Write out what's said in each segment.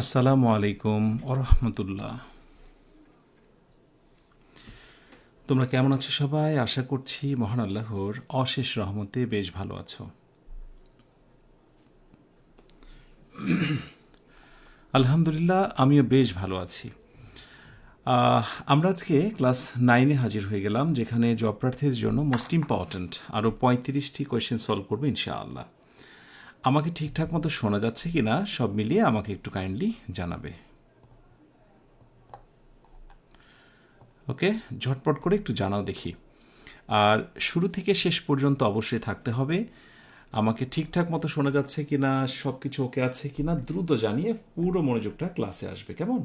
আসসালামু আলাইকুম ওরহমতুল্লাহ। তোমরা কেমন আছো সবাই? আশা করছি মহান আল্লাহর অশেষ রহমতে বেশ ভালো আছো। আলহামদুলিল্লাহ, আমিও বেশ ভালো আছি। আমরা আজকে ক্লাস 9-এ হাজির হয়ে গেলাম, যেখানে জব প্রার্থীদের জন্য মোস্ট ইম্পর্ট্যান্ট আরও 35টি কোয়েশ্চেন সলভ করবো ইনশাআল্লাহ। আমাকে ঠিকঠাক মতো শোনা যাচ্ছে কি না সব মিলিয়ে আমাকে একটু কাইন্ডলি জানাবে। ওকে, ঝটপট করে একটু জানাও দেখি। আর শুরু থেকে শেষ পর্যন্ত অবশ্যই থাকতে হবে। আমাকে ঠিকঠাক মতো শোনা যাচ্ছে কিনা, সব কিছু ওকে আছে কিনা দ্রুত জানিয়ে পুরো মনোযোগটা ক্লাসে আসবে, কেমন?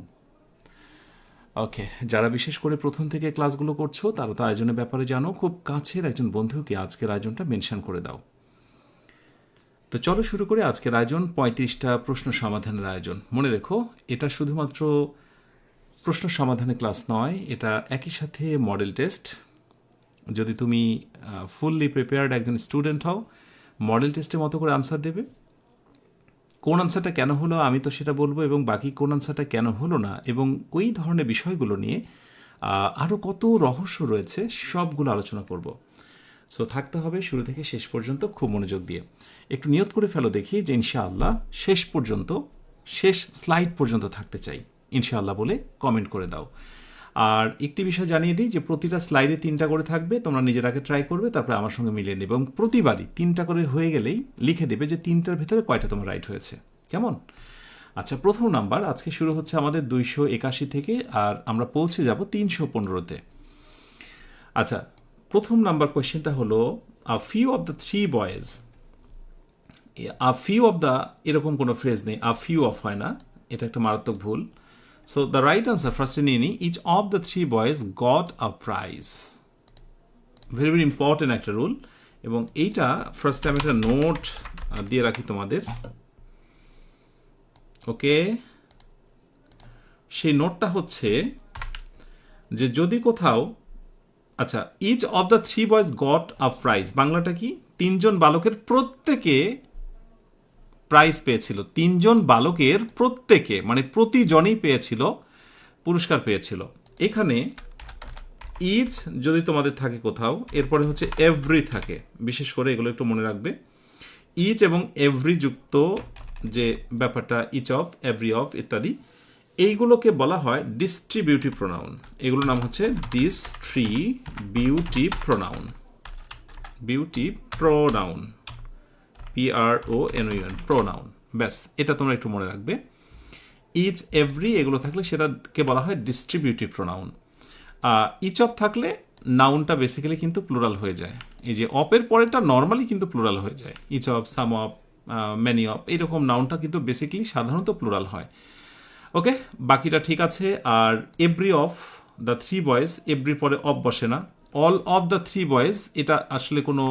ওকে, যারা বিশেষ করে প্রথম থেকে ক্লাসগুলো করছো তারা তো আয়োজনের ব্যাপারে জানো, খুব কাছের একজন বন্ধুকে আজকের আয়োজনটা মেনশন করে দাও। তো চলো শুরু করে আজকের আয়োজন। 35টা প্রশ্ন সমাধানের আয়োজন। মনে রেখো, এটা শুধুমাত্র প্রশ্ন সমাধানের ক্লাস নয়, এটা একই সাথে মডেল টেস্ট। যদি তুমি ফুললি প্রিপেয়ার্ড একজন স্টুডেন্ট হও, মডেল টেস্টের মতো করে আনসার দেবে। কোন আনসারটা কেন হলো আমি তো সেটা বলবো, এবং বাকি কোন আনসারটা কেন হলো না, এবং ওই ধরনের বিষয়গুলো নিয়ে আরও কত রহস্য রয়েছে সবগুলো আলোচনা করব। সো থাকতে হবে শুরু থেকে শেষ পর্যন্ত খুব মনোযোগ দিয়ে। একটু নিয়ত করে ফেলো দেখি যে ইনশাআল্লাহ শেষ পর্যন্ত, শেষ স্লাইড পর্যন্ত থাকতে চাই ইনশাআল্লাহ বলে কমেন্ট করে দাও। আর একটি বিষয় জানিয়ে দিই যে প্রতিটা স্লাইডে 3টা করে থাকবে, তোমরা নিজেরাকে ট্রাই করবে, তারপরে আমার সঙ্গে মিলিয়ে নেবে, এবং প্রতিবারই 3টা করে হয়ে গেলেই লিখে দেবে যে 3টার ভেতরে কয়টা তোমার রাইট হয়েছে, কেমন? আচ্ছা, প্রথম নাম্বার আজকে শুরু হচ্ছে আমাদের 281 থেকে, আর আমরা পৌঁছে যাব 315-তে। আচ্ছা, প্রথম নাম্বার কোয়েশ্চেনটা হলো a few of the three boys. A few of the এরকম কোনো ফ্রেজ নেই, আ ফিউ অফ হয় না, এটা একটা মারাত্মক ভুল। So the right answer, ফার্স্টে নিয়ে নিই, each of the three boys got a prize. Very very important একটা রুল, এবং এইটা ফার্স্ট টাইম একটা নোট দিয়ে রাখি তোমাদের। ওকে, সেই নোটটা হচ্ছে যে যদি কোথাও, আচ্ছা, each of the three boys got a prize, বাংলাটা কি? 3জন বালকের প্রত্যেকে প্রাইজ পেয়েছিল। 3জন বালকের প্রত্যেকে মানে প্রতিজনই পেয়েছিল, পুরস্কার পেয়েছিল। এখানে ইচ যদি তোমাদের থাকে কোথাও, এরপরে হচ্ছে এভরি থাকে, বিশেষ করে এগুলো একটু মনে রাখবে। ইচ এবং এভরি যুক্ত যে ব্যাপারটা, ইচ অফ, এভরি অফ ইত্যাদি, এইগুলোকে বলা হয় ডিস্ট্রিবিউটিভ প্রোনাউন। এগুলোর নাম হচ্ছে ডিস্ট্রিবিউটিভ প্রোনাউন। বিউটিভ প্রোনাউন, PRONOUN, প্রোনাউন। ব্যাস, এটা তোমরা একটু মনে রাখবে। ইচ, এভরি এগুলো থাকলে সেটাকে বলা হয় ডিস্ট্রিবিউটিভ প্রোনাউন। ইচ অফ থাকলে নাউনটা বেসিক্যালি কিন্তু প্লুরাল হয়ে যায়। এই যে অপের পরেরটা নর্মালি কিন্তু প্লুরাল হয়ে যায়, each of, some of, many of, এইরকম নাউনটা কিন্তু বেসিক্যালি সাধারণত প্লুরাল হয়। ওকে, বাকিটা ঠিক আছে। আর every of the three boys, এভরির পরে অফ বসে না। All of the three boys, এটা আসলে কোনো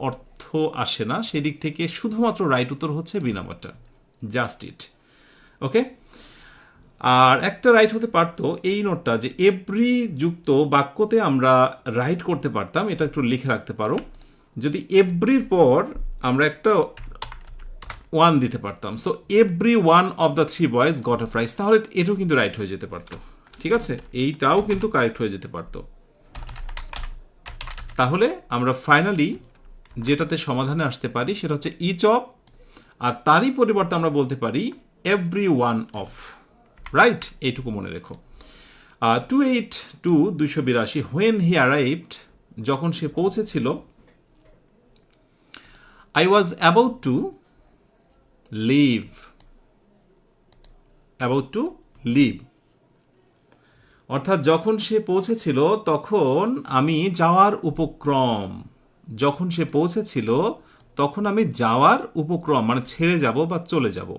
অর্থ আসে না, সেদিক থেকে শুধুমাত্র রাইট উত্তর হচ্ছে বি নাম্বারটা, জাস্ট ইট। ওকে, আর একটা রাইট হতে পারতো এই নোটটা, যে এভরি যুক্ত বাক্যতে আমরা রাইট করতে পারতাম, এটা একটু লিখে রাখতে পারো। যদি এভরির পর আমরা একটা ওয়ান দিতে পারতাম, so every one of the three boys got a prize, তাহলে এটাও কিন্তু রাইট হয়ে যেতে পারতো। ঠিক আছে, এইটাও কিন্তু কারেক্ট হয়ে যেতে পারতো। তাহলে আমরা ফাইনালি যেটাতে সমাধানে আসতে পারি সেটা হচ্ছে ইচ অফ, আর তারই পরিবর্তে আমরা বলতে পারি এভরি ওয়ান অফ। রাইট, এইটুকু মনে রেখো। 282, হোয়েন হি অ্যারাইভড, যখন সে পৌঁছেছিল। I was about to leave, about to leave, অর্থাৎ যখন সে পৌঁছেছিল তখন আমি যাওয়ার উপক্রম। যখন সে পৌঁছেছিল তখন আমি যাওয়ার উপক্রম, মানে ছেড়ে যাব বা চলে যাব।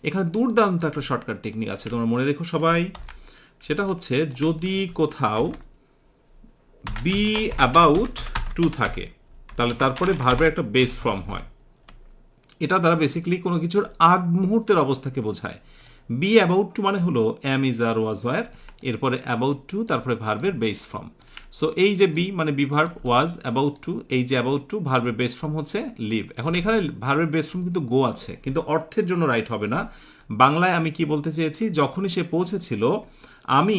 এখানে দুর্দান্ত একটা শর্টকাট টেকনিক আছে, তোমরা মনে রেখো সবাই। সেটা হচ্ছে যদি কোথাও বি অ্যাবাউট টু থাকে, তাহলে তারপরে ভার্বের একটা বেস ফর্ম হয়। এটা দ্বারা বেসিক্যালি কোনো কিছুর আগ মুহূর্তের অবস্থাকে বোঝায়। বি অ্যাবাউট টু মানে হলো am, is, are, was, were, এরপরে অ্যাবাউট টু, তারপরে ভার্বের বেস ফর্ম। সো এই যে বি মানে be verb was about to, এই যে অ্যাবাউট টু ভার্বের বেস ফর্ম হচ্ছে লিভ। এখন এখানে ভার্বের বেস ফর্ম কিন্তু গো আছে, কিন্তু অর্থের জন্য রাইট হবে না। বাংলায় আমি কি বলতে চেয়েছি, যখনই সে পৌঁছেছিল আমি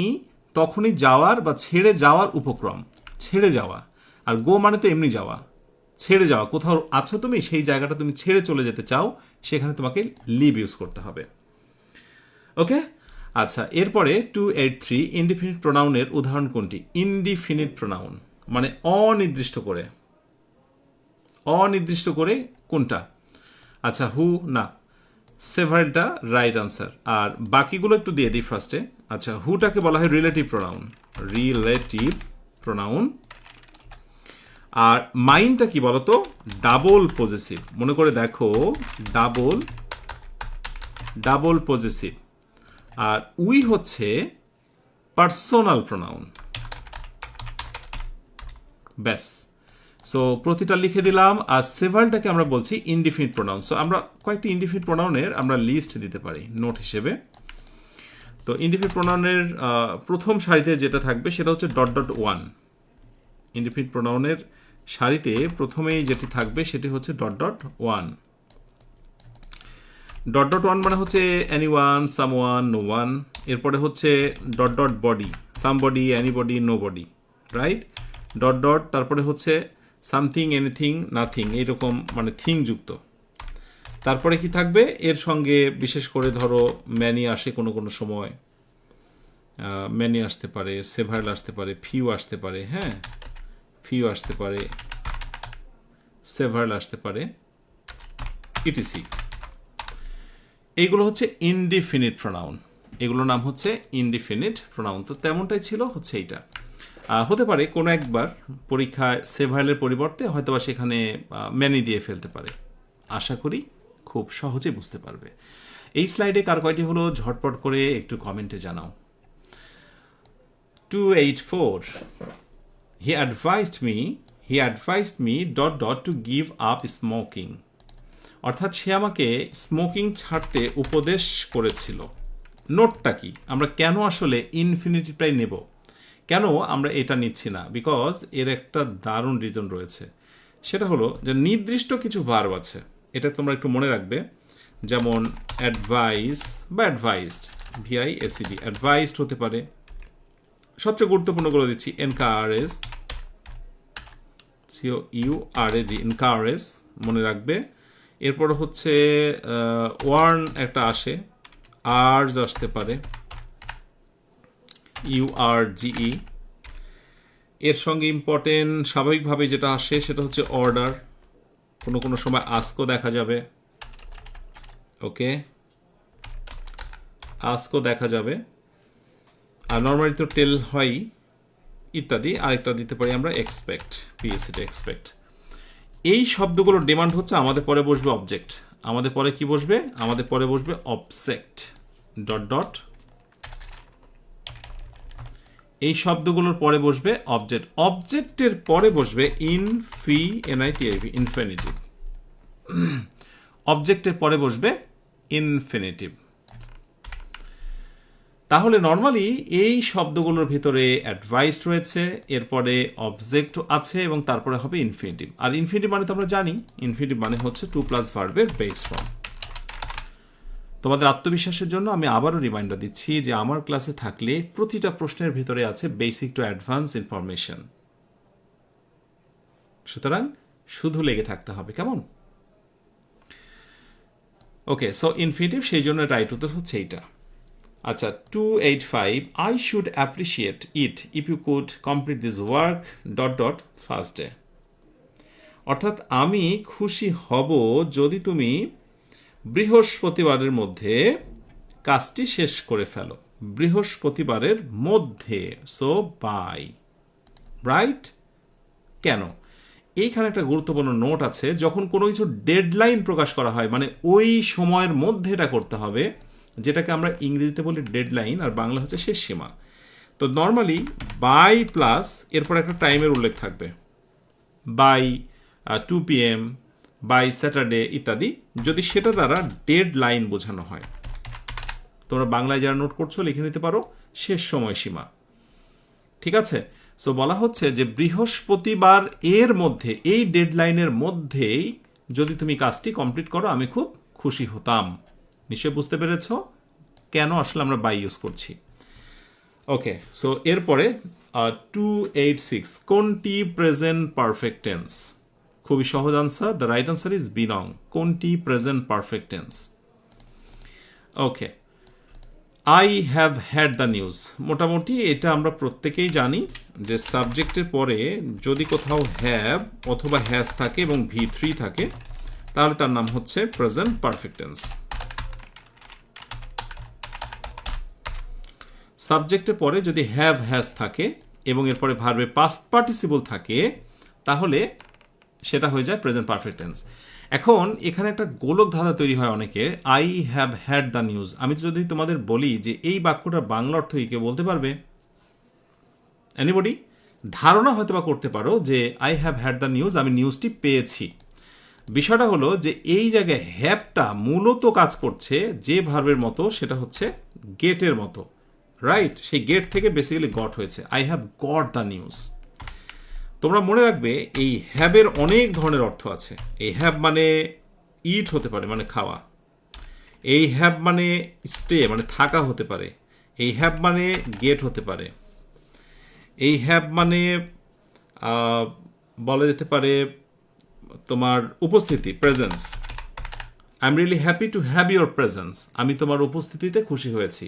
তখনই যাওয়ার বা ছেড়ে যাওয়ার উপক্রম, ছেড়ে যাওয়া। আর গো মানে তো এমনি যাওয়া, ছেড়ে যাওয়া, কোথাও আছো তুমি, সেই জায়গাটা তুমি ছেড়ে চলে যেতে চাও, সেখানে তোমাকে লিভ ইউজ করতে হবে। ওকে, আচ্ছা, এরপরে 283 ইনডিফিনিট প্রোনাউনের উদাহরণ কোনটি? ইনডিফিনিট প্রোনাউন মানে অনির্দিষ্ট করে, অনির্দিষ্ট করে কোনটা? আচ্ছা, হু না, সেভারেলটা রাইট আনসার। আর বাকিগুলো একটু দিয়ে দিই ফার্স্টে। আচ্ছা, হুটাকে বলা হয় রিলেটিভ প্রোনাউন, রিলেটিভ প্রোনাউন। আর মাইনটা কি বলতো? Double possessive. মনে করে দেখো, ডাবল পজেসিভ। আর উই হচ্ছে পার্সোনাল প্রোনাউন। ব্যাস, সো প্রতিটা লিখে দিলাম। আর সেভারটাকে আমরা বলছি ইনডিফিনিট প্রোনাউন। সো আমরা কয়েকটি ইনডিফিনিট প্রোনাউনের আমরা লিস্ট দিতে পারি নোট হিসেবে। তো ইনডিফিনিট প্রোনাউনের প্রথম সারিতে যেটা থাকবে সেটা হচ্ছে ডট ডট ওয়ান। ইনডিফিনিট প্রোনাউনের সারিতে প্রথমেই যেটি থাকবে সেটি হচ্ছে dot dot one. Dot dot one মানে হচ্ছে এনিওয়ান, সামওয়ান, নো ওয়ান। এরপরে হচ্ছে dot dot body, somebody, anybody, nobody, right? Dot dot, তারপরে হচ্ছে সামথিং, এনিথিং, নাথিং, এইরকম মানে থিং যুক্ত। তারপরে কি থাকবে এর সঙ্গে? বিশেষ করে ধরো ম্যানি আসে কোনো কোনো সময়, ম্যানি আসতে পারে, সেভারাল আসতে পারে, ফিউ আসতে পারে, হ্যাঁ ফিউ আসতে পারে, সেভারাল আসতে পারে, ইটিসি। এইগুলো হচ্ছে ইনডিফিনিট প্রোনাউন, এগুলোর নাম হচ্ছে ইনডিফিনিট প্রোনাউন। তো তেমনটাই ছিল হচ্ছে এইটা। হতে পারে কোনো একবার পরীক্ষায় সেভারালের পরিবর্তে হয়তোবা সেখানে ম্যানি দিয়ে ফেলতে পারে। আশা করি খুব সহজে বুঝতে পারবে। এই স্লাইডে কার কয়টি হলো ঝটপট করে একটু কমেন্টে জানাও। 284 he advised me dot dot to give up smoking. অর্থাৎ সে আমাকে স্মোকিং ছাড়তে উপদেশ করেছিল। নোটটা কি? আমরা কেন আসলে ইনফিনিটিভটাই নেব? কেন আমরা এটা নিচ্ছি না? বিকজ এর একটা দারুণ রিজন রয়েছে। সেটা হলো যে নির্দিষ্ট কিছু ভার্ব আছে, এটা তোমরা একটু মনে রাখবে। যেমন অ্যাডভাইস বা অ্যাডভাইসড, ভিআইএসিডি, অ্যাডভাইসড হতে পারে। সবচেয়ে গুরুত্বপূর্ণ করে দিচ্ছি এনকারেজ, সিওইউআরএজি, এনকারেজ, মনে রাখবে। এরপর হচ্ছে ওয়ার্ন একটা আসে, আর্জ আসতে পারে, ইউআরজিই। এর সঙ্গে ইম্পর্টেন্ট স্বাভাবিকভাবে যেটা আসে সেটা হচ্ছে অর্ডার, কোনো কোনো সময় আস্কও দেখা যাবে। ওকে, আস্কও দেখা যাবে। আর নর্মালি তো টেল হয় ইত্যাদি। আরেকটা দিতে পারি আমরা এক্সপেক্ট, পিএসসিতে এক্সপেক্ট। এই শব্দগুলোর ডিমান্ড হচ্ছে আমাদের পরে বসবে অবজেক্ট। আমাদের পরে কি বসবে? আমাদের পরে বসবে অবজেক্ট, ডট ডট। এই শব্দগুলোর পরে বসবে অবজেক্ট, অবজেক্টের পরে বসবে এনআইটিআইভি, ইনফিনিটিভ। অবজেক্টের পরে বসবে ইনফিনিটিভ। তাহলে নর্মালি এই শব্দগুলোর ভিতরে অ্যাডভাইসড রয়েছে, এরপরে অবজেক্ট আছে এবং তারপরে হবে ইনফিনিটিভ। আর ইনফিনিটিভ মানে তো আমরা জানি, ইনফিনিটিভ মানে হচ্ছে টু প্লাস ভার্বের বেস ফর্ম। তোমাদের আত্মবিশ্বাসের জন্য আমি আবারও রিমাইন্ডার দিচ্ছি যে আমার ক্লাসে থাকলে প্রতিটা প্রশ্নের ভিতরে আছে বেসিক টু অ্যাডভান্স ইনফরমেশন। সুতরাং শুধু লেগে থাকতে হবে, কেমন? ওকে, সো ইনফিনিটিভ, সেই জন্য রাইট উত্তর হচ্ছে এইটা। আচ্ছা, 285 I should appreciate it if you could complete this work dot dot first day. অর্থাৎ আমি খুশি হব যদি তুমি বৃহস্পতিবারের মধ্যে কাজটি শেষ করে ফেলো। বৃহস্পতিবারের মধ্যে, সো বাই, রাইট? কেন? এইখানে একটা গুরুত্বপূর্ণ নোট আছে। যখন কোনো কিছু ডেডলাইন প্রকাশ করা হয়, মানে ওই সময়ের মধ্যে এটা করতে হবে, যেটাকে আমরা ইংরেজিতে বলি ডেডলাইন, আর বাংলা হচ্ছে শেষ সীমা। তো নর্মালি বাই প্লাস এরপর একটা টাইমের উল্লেখ থাকবে, বাই 2 PM, বাই স্যাটারডে ইত্যাদি, যদি সেটা দ্বারা ডেডলাইন বোঝানো হয়। তোমরা বাংলায় যারা নোট করছো লিখে নিতে পারো শেষ সময়সীমা। ঠিক আছে? সো বলা হচ্ছে যে বৃহস্পতিবার এর মধ্যে, এই ডেডলাইনের মধ্যেই যদি তুমি কাজটি কমপ্লিট করো আমি খুব খুশি হতাম। নিশ্চয় বুঝতে পেরেছ কেন আসলে আমরা বাই ইউজ করছি। ওকে, সো এরপরে 286 কোনটি প্রেজেন্ট পারফেক্ট টেন্স? খুবই সহজ answer, the right answer is B নং। কোনটি present perfect tense? Okay, I have had the news. মোটামুটি এটা আমরা প্রত্যেকেই জানি যে সাবজেক্টের পরে যদি কোথাও হ্যাভ অথবা হ্যাজ থাকে এবং V3 থাকে তাহলে তার নাম হচ্ছে প্রেজেন্ট পারফেক্ট টেন্স। সাবজেক্টের পরে যদি হ্যাভ হ্যাজ থাকে এবং এরপরে ভার্বের পাস্ট পার্টিসিপল থাকে তাহলে সেটা হয়ে যায় প্রেজেন্ট পারফেক্ট টেন্স। এখন এখানে একটা গোলক ধাঁধা তৈরি হয় অনেকের, I have had the news. আমি যদি তোমাদের বলি যে এই বাক্যটার বাংলা অর্থ কি, কেউ বলতে পারবে? এনিবডি? ধারণা হয়তো বা করতে পারো যে I have had the news, আমি নিউজটি পেয়েছি। বিষয়টা হলো যে এই জায়গায় হ্যাভটা মূলত কাজ করছে যে ভার্বের মতো, সেটা হচ্ছে গেটের মতো, রাইট? সেই গেট থেকে বেসিক্যালি গট হয়েছে, I have got the news. তোমরা মনে রাখবে এই হ্যাবের অনেক ধরনের অর্থ আছে। এই হ্যাভ মানে ইট হতে পারে, মানে খাওয়া। এই হ্যাভ মানে স্টে মানে থাকা হতে পারে। এই হ্যাভ মানে গেট হতে পারে। এই হ্যাভ মানে বলা যেতে পারে তোমার উপস্থিতি, presence. I am really happy to have your presence, আমি তোমার উপস্থিতিতে খুশি হয়েছি,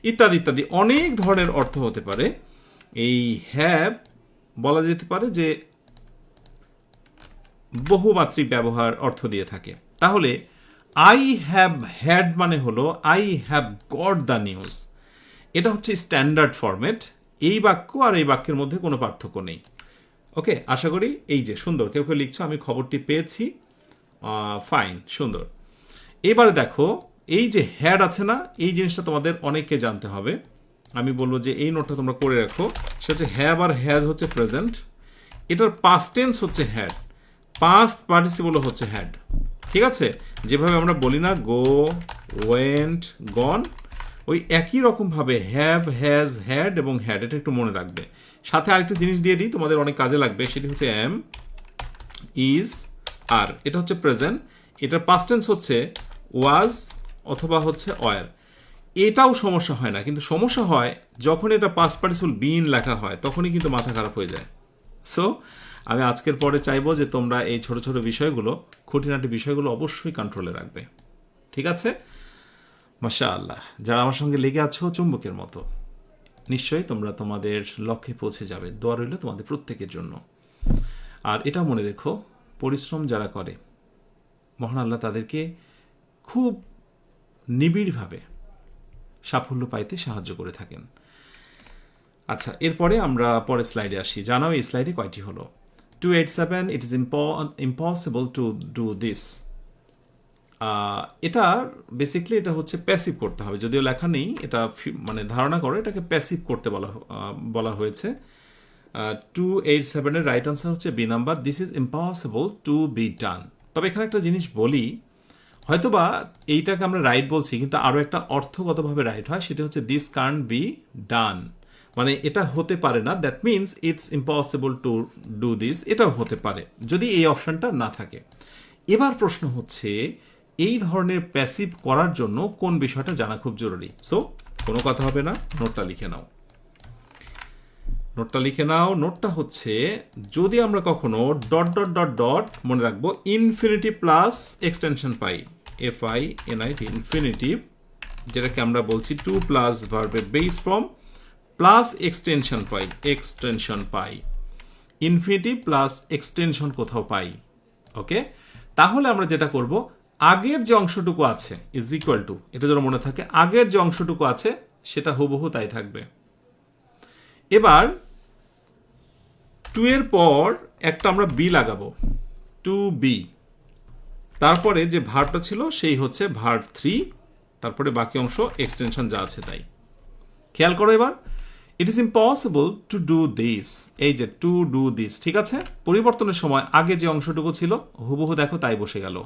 ইত্যাদি ইত্যাদি। অনেক ধরনের অর্থ হতে পারে। এই হ্যাভ বলা যেতে পারে যে বহুমাত্রিক ব্যবহার অর্থ দিয়ে থাকে। তাহলে আই হ্যাভ হ্যাড মানে হলো I have got the news. এটা হচ্ছে স্ট্যান্ডার্ড ফরম্যাট। এই বাক্য আর এই বাক্যের মধ্যে কোনো পার্থক্য নেই। ওকে, আশা করি এই যে সুন্দর কেউ কেউ লিখছো আমি খবরটি পেয়েছি, ফাইন, সুন্দর। এবারে দেখো এই যে হ্যাড আছে না, এই জিনিসটা তোমাদের অনেককে জানতে হবে। আমি বলবো যে এই নোটটা তোমরা করে রাখো। সেটা হচ্ছে হ্যাভ আর হ্যাজ হচ্ছে প্রেজেন্ট, এটার পাস্ট টেন্স হচ্ছে হ্যাড, পাস্ট পার্টিসিপল হচ্ছে হ্যাড। ঠিক আছে? যেভাবে আমরা বলি না গো, ওয়েন্ট, গন, ওই একই রকমভাবে হ্যাভ, হ্যাজ, হ্যাড এবং হ্যাড, এটা একটু মনে রাখবে। সাথে আরেকটা জিনিস দিয়ে দিই, তোমাদের অনেক কাজে লাগবে। সেটি হচ্ছে এম, ইজ, আর। এটা হচ্ছে প্রেজেন্ট, এটার পাস্ট টেন্স হচ্ছে ওয়াজ অথবা হচ্ছে ওয়ার। এটাও সমস্যা হয় না, কিন্তু সমস্যা হয় যখন এটা পাস্ট পার্টিসিপল বিন লেখা হয়, তখনই কিন্তু মাথা খারাপ হয়ে যায়। সো আমি আজকের পরে চাইবো যে তোমরা এই ছোট ছোট বিষয়গুলো, খুঁটিনাটি বিষয়গুলো অবশ্যই কন্ট্রোলে রাখবে। ঠিক আছে? মাশাআল্লাহ, যারা আমার সঙ্গে লেগে আছো চুম্বকের মতো, নিশ্চয়ই তোমরা তোমাদের লক্ষ্যে পৌঁছে যাবে। দোয়া রইল তোমাদের প্রত্যেকের জন্য। আর এটাও মনে রেখো, পরিশ্রম যারা করে মহান আল্লাহ তাদেরকে খুব নিবিড়ভাবে সাফল্য পাইতে সাহায্য করে থাকেন। আচ্ছা, এরপরে আমরা পরের স্লাইডে আসি। জানাও এই স্লাইডে কয়টি হলো? 287, it is impossible to do this. এটা বেসিকলি এটা হচ্ছে প্যাসিভ করতে হবে, যদিও লেখা নেই। এটা মানে ধারণা করো এটাকে প্যাসিভ করতে বলা হয়েছে। 287 এর রাইট আনসার হচ্ছে B number, this is impossible to be done. তবে এখানে একটা জিনিস বলি, হয়তোবা এইটাকে আমরা রাইট বলছি কিন্তু আরও একটা অর্থগতভাবে রাইট হয়, সেটা হচ্ছে দিস কান্ট বি ডান, মানে এটা হতে পারে না। That means it's impossible to do this, এটাও হতে পারে যদি এই অপশনটা না থাকে। এবার প্রশ্ন হচ্ছে এই ধরনের প্যাসিভ করার জন্য কোন বিষয়টা জানা খুব জরুরি। সো কোনো কথা হবে না, নোটটা লিখে নাও। নোটটা লিখে নাও। নোটটা হচ্ছে যদি আমরা কখনো ডট ডট ডট ডট, মনে রাখবো ইনফিনিটিভ প্লাস এক্সটেনশন পাই, FINIT, ইনফিনিটিভ, যেটাকে আমরা বলছি টু প্লাস ভার্বের বেস ফর্ম প্লাস এক্সটেনশন পাই, এক্সটেনশন পাই, ইনফিনিটিভ প্লাস এক্সটেনশন কোথাও পাই। ওকে, তাহলে আমরা যেটা করব, আগের যে অংশটুকু আছে ইজ ইকুয়াল টু, এটা যেন মনে থাকে, আগের যে অংশটুকু আছে সেটা হুবহু তাই থাকবে। এবার 2 এর পর একটা আমরা বি লাগাবো, টু বি, তারপরে যে ভার্বটা ছিল সেই হচ্ছে ভার্ব 3, তারপরে বাকি অংশ এক্সটেনশন যা আছে তাই। খেয়াল করো এবার, it is impossible to do this, এই যে টু ডু দিস, ঠিক আছে? পরিবর্তনের সময় আগে যে অংশটুকু ছিল হুবহু দেখো তাই বসে গেল।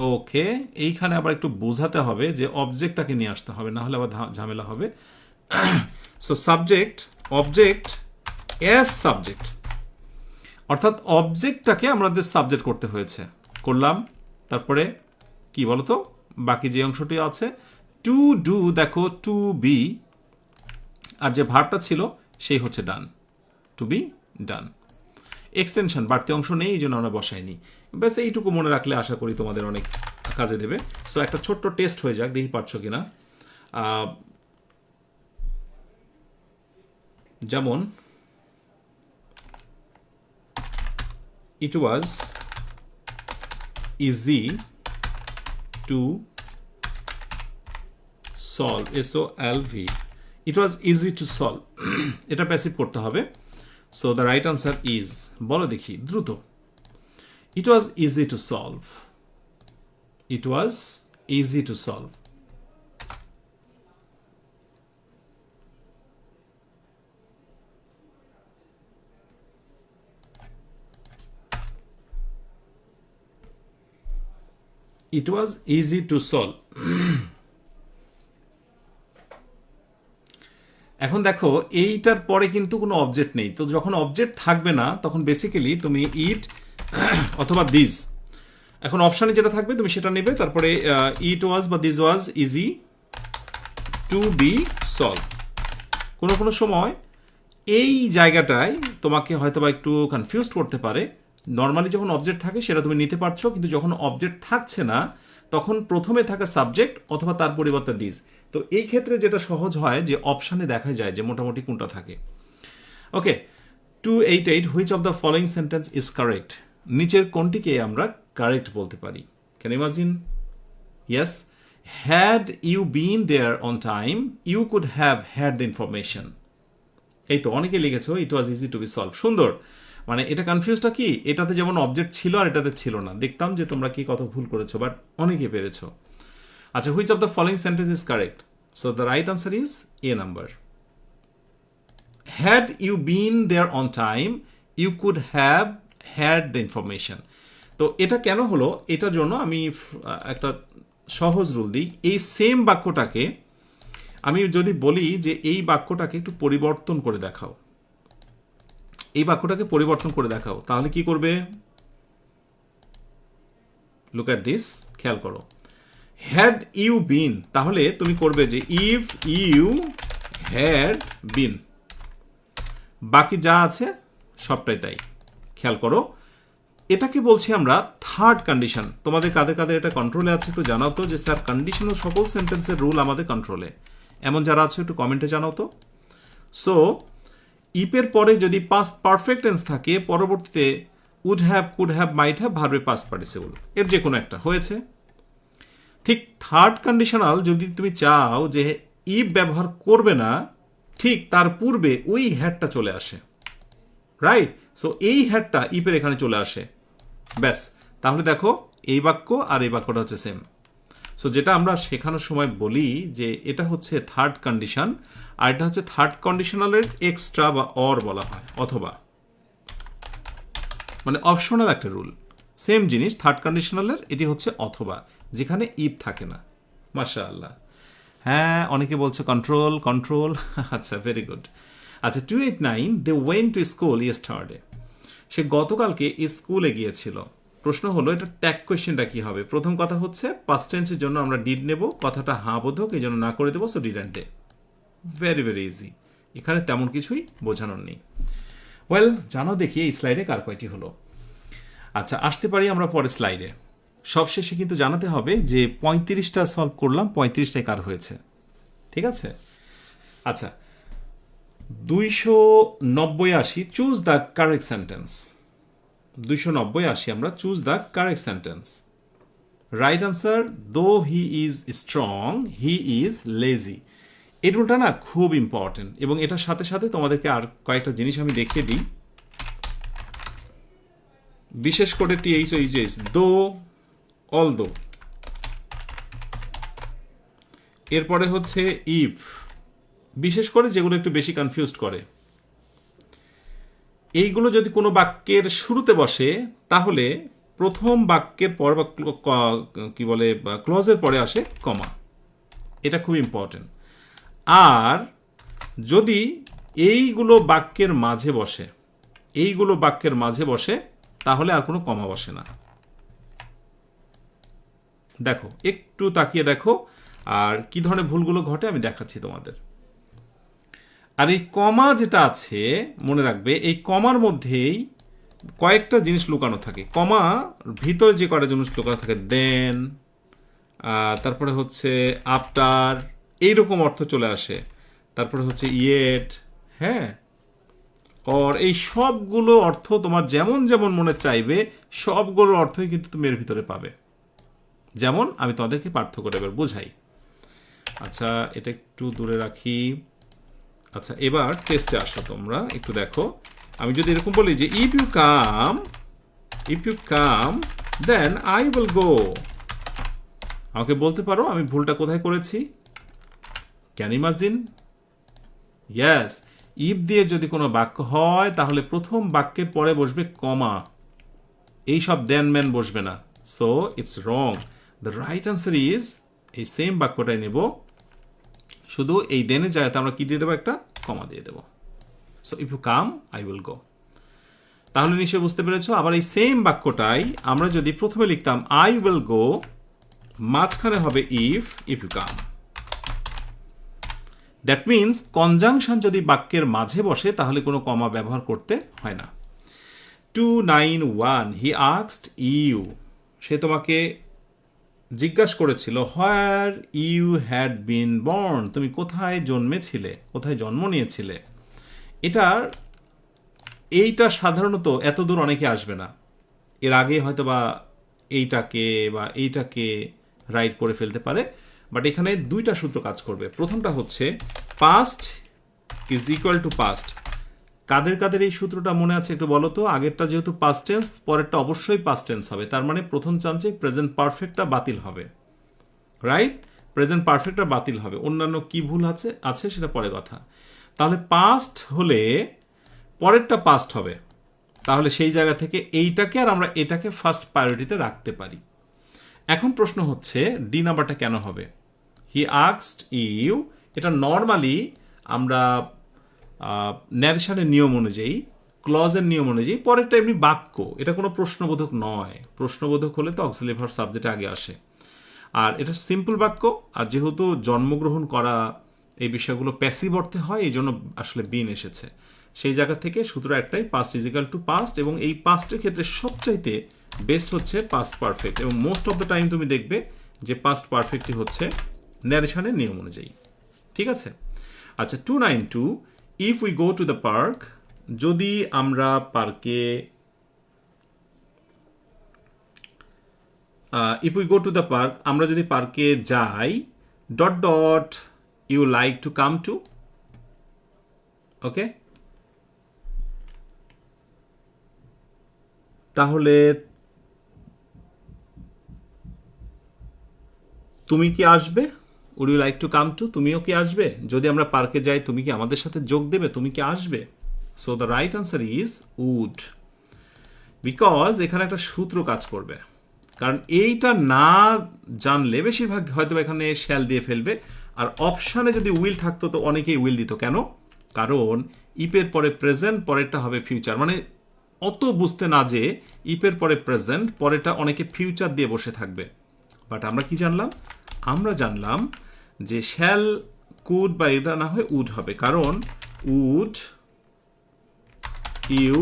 ওকে, এইখানে আবার একটু বোঝাতে হবে যে অবজেক্টটাকে নিয়ে আসতে হবে, না হলে আবার ঝামেলা হবে। So subject, object as subject, অর্থাৎ অবজেক্টটাকে আমাদের সাবজেক্ট করতে হয়েছে, করলাম। তারপরে কি বলতো, বাকি যে অংশটি আছে টু ডু, দেখো টু বি, আর যে ভার্বটা ছিল সেই হচ্ছে ডান, টু বি ডান। এক্সটেনশন বাড়তি অংশ নেই, এই জন্য আমরা বসাইনি। ব্যাস এইটুকু মনে রাখলে আশা করি তোমাদের অনেক কাজে দেবে। সো একটা ছোট্ট টেস্ট হয়ে যাক, দেখি পারছো কিনা। যেমন it was easy to solve, SOLV, it was easy to solve, এটা প্যাসিভ করতে হবে। So the right answer is, বলো দেখি দ্রুত। It was easy to solve, it was easy to solve. It was easy to solve. এখন দেখো এইটার পরে কিন্তু কোনো অবজেক্ট নেই, তো যখন অবজেক্ট থাকবে না তখন বেসিক্যালি তুমি ইট অথবা দিস, এখন অপশানে যেটা থাকবে তুমি সেটা নেবে। তারপরে ইট ওয়াজ বা this was easy to be solve. কোনো কোনো সময় এই জায়গাটায় তোমাকে হয়তো বা একটু কনফিউজ করতে পারে। নর্মালি যখন অবজেক্ট থাকে সেটা তুমি নিতে পারছো, কিন্তু যখন অবজেক্ট থাকছে না তখন প্রথমে থাকা সাবজেক্ট অথবা তার পরিবর্তে দিস। তো এই ক্ষেত্রে যেটা সহজ হয় যে অপশানে দেখা যায় যে মোটামুটি কোনটা থাকে। Okay, 288, which of the following sentence is correct, নিচের কোনটিকে আমরা কারেক্ট বলতে পারি? Can imagine? Yes, had you been there on time you could have had the information. এই তো অনেকে লিখেছো it was easy to be solve, সুন্দর। মানে এটা কনফিউজটা কি, এটাতে যেমন অবজেক্ট ছিল আর এটাতে ছিল না, দেখতাম যে তোমরা কি কত ভুল করেছো, বাট অনেকে পেরেছো। আচ্ছা, which of the following sentence is correct? So the right answer is A number. Had you been there on time you could have had the information. তো এটা কেন হলো, এটার জন্য আমি একটা সহজ রুল দিই। এই সেম বাক্যটাকে আমি যদি বলি যে এই বাক্যটাকে একটু পরিবর্তন করে দেখাও, এই বাক্যটাকে পরিবর্তন করে দেখাও, তাহলে কি করবে? লুক অ্যাট দিস, খেয়াল করো। হ্যাড ইউ বিন, তাহলে তুমি করবে যে ইফ ইউ হ্যাড বিন, বাকি যা আছে সবটাই তাই। খেয়াল করো, এটাকে বলছি আমরা থার্ড কন্ডিশন। তোমাদের কাদের কাদের এটা কন্ট্রোলে আছে একটু জানাও তো, যে স্যার কন্ডিশনাল সকল সেন্টেন্সের রুল আমাদের কন্ট্রোলে, এমন যারা আছে একটু কমেন্টে জানাও তো। সো ইপের পরে যদি পাস্ট পারফেক্ট টেন্স থাকে, পরবর্তীতে would have, could have, might have, ভার্বের পাস্ট পার্টিসিপল, এর যে কোনো একটা হয়েছে। ঠিক থার্ড কন্ডিশনাল যদি তুমি চাও যে ইফ ব্যবহার করবে না, ঠিক তার পূর্বে ওই হ্যাডটা চলে আসে, রাইট? সো এই হ্যাডটা ইপের এখানে চলে আসে, ব্যাস। তাহলে দেখো এই বাক্য আর এই বাক্যটা হচ্ছে সেম। সো যেটা আমরা শেখানোর সময় বলি যে এটা হচ্ছে থার্ড কন্ডিশন, আর এটা হচ্ছে থার্ড কন্ডিশনালের এক্সট্রা বা অর বলা হয়, অথবা, মানে অপশনাল একটা রুল। সেম জিনিস থার্ড কন্ডিশনালের, এটি হচ্ছে অথবা, যেখানে ইফ থাকে না। মাশাআল্লাহ, হ্যাঁ অনেকে বলছে কন্ট্রোল কন্ট্রোল। আচ্ছা, ভেরি গুড। আচ্ছা, 289, they went to school yesterday, সে গতকালকে স্কুলে গিয়েছিল। প্রশ্ন হলো এটা ট্যাগ কোয়েশ্চেনটা কি হবে? প্রথম কথা হচ্ছে পাস্ট টেন্সের জন্য আমরা ডিড নেব, কথাটা হাঁ বোধক, এই জন্য না করে দেবো, so did and day. Very very easy, এখানে তেমন কিছুই বোঝানোর নেই। ওয়েল, জানো দেখি এই স্লাইডে কার কয়টি হলো। আচ্ছা, আসতে পারি আমরা পরের স্লাইডে। সবশেষে কিন্তু জানাতে হবে যে 35টা সলভ করলাম, 35টাই কার হয়েছে, ঠিক আছে? আচ্ছা, 290 চুজ দ্য কারেক্ট সেন্টেন্স। 290 আমরা choose the correct sentence. Right answer, though he is strong he is lazy. এই রুলটা না খুব ইম্পর্টেন্ট, এবং এটার সাথে সাথে তোমাদেরকে আর কয়েকটা জিনিস আমি দেখিয়ে দিই, বিশেষ করে THOES, দো, অলদো, এরপরে হচ্ছে ইফ, বিশেষ করে যেগুলো একটু বেশি কনফিউজড করে। এইগুলো যদি কোনো বাক্যের শুরুতে বসে তাহলে প্রথম বাক্যের পর বা কি বলে ক্লজের পরে আসে কমা, এটা খুব ইম্পর্টেন্ট। আর যদি এইগুলো বাক্যের মাঝে বসে, এইগুলো বাক্যের মাঝে বসে, তাহলে আর কোনো কমা বসে না। দেখো, একটু তাকিয়ে দেখো, আর কি ধরনের ভুলগুলো ঘটে আমি দেখাচ্ছি তোমাদের। আর এই কমা যেটা আছে, মনে রাখবে এই কমার মধ্যেই কয়েকটা জিনিস লুকানো থাকে। কমা ভিতরে যে কয়টা জিনিস লুকানো থাকে, দেন, তারপরে হচ্ছে আফটার, এইরকম অর্থ চলে আসে। তারপরে হচ্ছে ইয়েট, হ্যাঁ, আর এই সবগুলো অর্থ তোমার যেমন যেমন মনে চাইবে সবগুলোর অর্থই কিন্তু তুমি এর ভিতরে পাবে। যেমন আমি তোমাদেরকে পার্থক্যটা এবার বোঝাই। আচ্ছা, এটা একটু দূরে রাখি। আচ্ছা, এবার টেস্টে আসো তোমরা, একটু দেখো। আমি যদি এরকম বলি যে if you come then I will go, আমাকে বলতে পারো আমি ভুলটা কোথায় করেছি? Can imagine? ইয়েস, ইফ দিয়ে যদি কোনো বাক্য হয় তাহলে প্রথম বাক্যের পরে বসবে কমা, এই সব দেন ম্যান বসবে না। So it's wrong. The right answer is, এই সেম বাক্যটাই নেব, শুধু এই দেনের জায়গাতে আমরা কি দিয়ে দেবো? একটা কমা দিয়ে দেবো। So if you come I will go. তাহলে নিশ্চয়ই বুঝতে পেরেছো। আবার এই সেম বাক্যটাই আমরা যদি প্রথমে লিখতাম আই উইল গো, মাঝখানে হবে if you come. That means conjunction যদি বাক্যের মাঝে বসে তাহলে কোনো কমা ব্যবহার করতে হয় না। 291, হি আস্কড ইউ, সে তোমাকে জিজ্ঞাসা করেছিল where you had been born, তুমি কোথায় জন্মেছিলে, কোথায় জন্ম নিয়েছিলে। এইটা সাধারণত এত দূর অনেকে আসবে না, এর আগে হয়তো বা এইটাকে রাইট করে ফেলতে পারে। বাট এখানে দুইটা সূত্র কাজ করবে। প্রথমটা হচ্ছে past is equal to past. কাদের কাদের এই সূত্রটা মনে আছে একটু বলো তো? আগেরটা যেহেতু পাস্ট টেন্স, পরেরটা অবশ্যই পাস্ট টেন্স হবে, তার মানে প্রথম চান্সে প্রেজেন্ট পারফেক্টটা বাতিল হবে, রাইট? প্রেজেন্ট পারফেক্টটা বাতিল হবে, অন্যান্য কি ভুল আছে সেটা পরে কথা। তাহলে পাস্ট হলে পরেরটা পাস্ট হবে, তাহলে সেই জায়গা থেকে এইটাকে আর আমরা এটাকে ফার্স্ট প্রায়োরিটিতে রাখতে পারি। এখন প্রশ্ন হচ্ছে ডি নাম্বারটা কেন হবে? হি আস্কড ইউ, এটা নর্মালি আমরা ন্যারেশনের নিয়ম অনুযায়ী, ক্লজের নিয়ম অনুযায়ী, পরেরটা এমনি বাক্য, এটা কোনো প্রশ্নবোধক নয়। প্রশ্নবোধক হলে তো অক্সিলারি ভার্ব সাবজেক্টে আগে আসে। আর এটা সিম্পল বাক্য, আর যেহেতু জন্মগ্রহণ করা এই বিষয়গুলো প্যাসিভ অর্থে হয়, এই জন্য আসলে বিন এসেছে। সেই জায়গা থেকে সূত্র একটাই, past is equal to past, এবং এই পাস্টের ক্ষেত্রে সবচাইতে বেস্ট হচ্ছে পাস্ট পারফেক্ট, এবং মোস্ট অফ দ্য টাইম তুমি দেখবে যে পাস্ট পারফেক্টই হচ্ছে ন্যারেশনের নিয়ম অনুযায়ী। ঠিক আছে? আচ্ছা, 292, if we go to the park, যদি আমরা পার্কে, if we go to the park, আমরা যদি পার্কে যাই, dot dot you like to come to, okay? তাহলে তুমি কি আসবে? Would you like to come to, তুমিও কি আসবে? যদি আমরা পার্কে যাই তুমি কি আমাদের সাথে যোগ দেবে? তুমি কি আসবে? So the right answer is would, because এখানে একটা সূত্র কাজ করবে। কারণ এইটা না জানলে বেশিরভাগ হয়তো এখানে শ্যাল দিয়ে ফেলবে, আর অপশানে যদি উইল থাকতো তো অনেকেই উইল দিত। কেন? কারণ ইপের পরে প্রেজেন্ট, পরেরটা হবে ফিউচার, মানে অত বুঝতে না যে ইপের পরে প্রেজেন্ট, পরেরটা অনেকে ফিউচার দিয়ে বসে থাকবে। বাট আমরা কি জানলাম? আমরা জানলাম যে শ্যাল, কুড বা এটা না হয় উড হবে, কারণ উড ইউ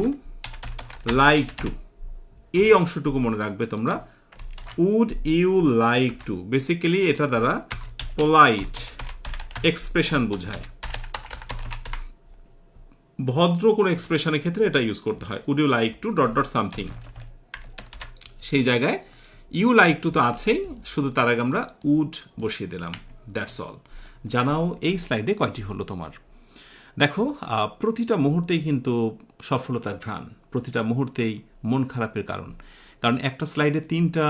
লাইক টু, এই অংশটুকু মনে রাখবে তোমরা। Would you like to basically এটা দ্বারা পোলাইট এক্সপ্রেশন বোঝায়, ভদ্র কোনো এক্সপ্রেশনের ক্ষেত্রে এটা ইউজ করতে হয়। Would you like to dot dot something, সেই জায়গায় ইউ লাইক টু তো আছেই, শুধু তার আগে আমরা উড বসিয়ে দিলাম, দ্যাটস অল। জানাও এই স্লাইডে কয়টি হলো তোমার। দেখো, প্রতিটা মুহূর্তেই কিন্তু সফলতার ঘ্রাণ, প্রতিটা মুহূর্তেই মন খারাপের কারণ। কারণ একটা স্লাইডে তিনটা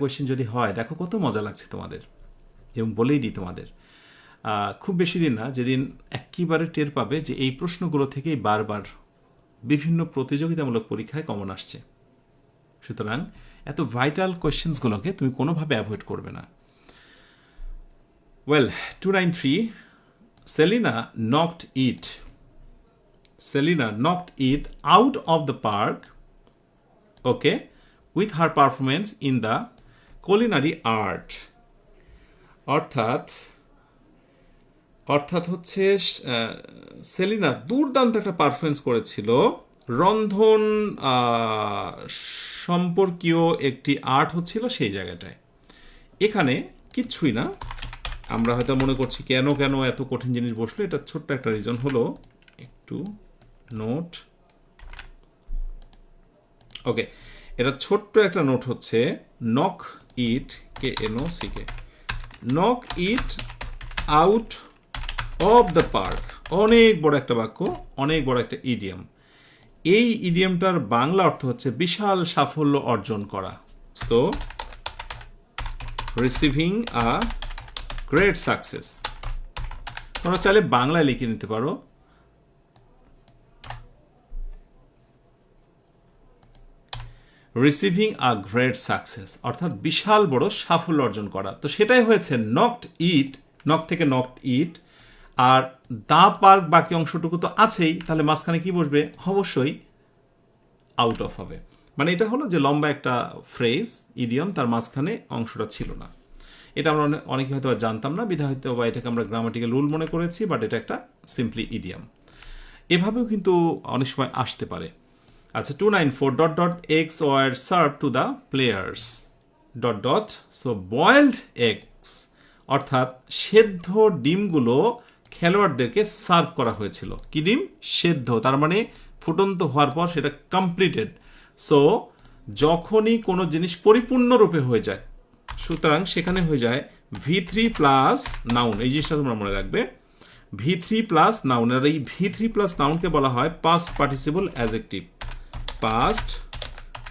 কোয়েশ্চেন যদি হয়, দেখো কত মজা লাগছে তোমাদের। এবং বলেই দিই তোমাদের, খুব বেশি দিন না যেদিন একেবারে টের পাবে যে এই প্রশ্নগুলো থেকেই বারবার বিভিন্ন প্রতিযোগিতামূলক পরীক্ষায় কমন আসছে। সুতরাং এত ভাইটাল কোয়েশ্চেন্সগুলোকে তুমি কোনোভাবে অ্যাভয়েড করবে না। Well, 293, Selena knocked it out of the park, okay, with her performance in the culinary art. অর্থাৎ হচ্ছে সেলিনা দুর্দান্ত একটা পারফরমেন্স করেছিল রন্ধন সম্পর্কীয় একটি আর্ট হচ্ছিল সেই জায়গাটায়। এখানে কিচ্ছুই না, আমরা হয়তো মনে করছি কেন এত কঠিন জিনিস বসলো। এটা ছোট্ট একটা রিজন হলো, একটু নোট, ওকে, এটা ছোট্ট একটা নোট হচ্ছে knock it, KNOCK, knock it out of the park. অনেক বড় একটা বাক্য, অনেক বড় একটা ইডিয়াম। এই ইডিয়ামটার বাংলা অর্থ হচ্ছে বিশাল সাফল্য অর্জন করা। So receiving a great success, তোমরা চাইলে বাংলায় লিখে নিতে পারো। রিসিভিং আ গ্রেট সাকসেস অর্থাৎ বিশাল বড় সাফল্য অর্জন করা। তো সেটাই হয়েছে নকড ইট, নক থেকে নকড ইট। আর দা পার্ক বাকি অংশটুকু তো আছেই, তাহলে মাঝখানে কি বসবে? অবশ্যই আউট অফ হবে। মানে এটা হলো যে লম্বা একটা ফ্রেজ, ইডিয়ম, তার মাঝখানে অংশটা ছিল না। এটা আমরা অনেকে হয়তো জানতাম না, বিধায় হয়তো বা এটাকে আমরা গ্রামাটিক্যাল রুল মনে করেছি, বাট এটা একটা সিম্পলি ইডিয়াম। এভাবেও কিন্তু অনেক সময় আসতে পারে। আচ্ছা, 294, ... eggs were served to the players ... so boiled eggs অর্থাৎ সেদ্ধ ডিমগুলো খেলোয়াড়দেরকে সার্ভ করা হয়েছিল। কি ডিম? সেদ্ধ, তার মানে ফুটন্ত হওয়ার পর সেটা কমপ্লিটেড। সো যখনই কোনো জিনিস পরিপূর্ণরূপে হয়ে যায়, সুতরাং সেখানে হয়ে যায় V3 প্লাস নাউন। এই জিনিসটা তোমরা মনে রাখবে, V3 প্লাস নাউন। আর এই V3 প্লাস নাউনকে বলা হয় past participle adjective, past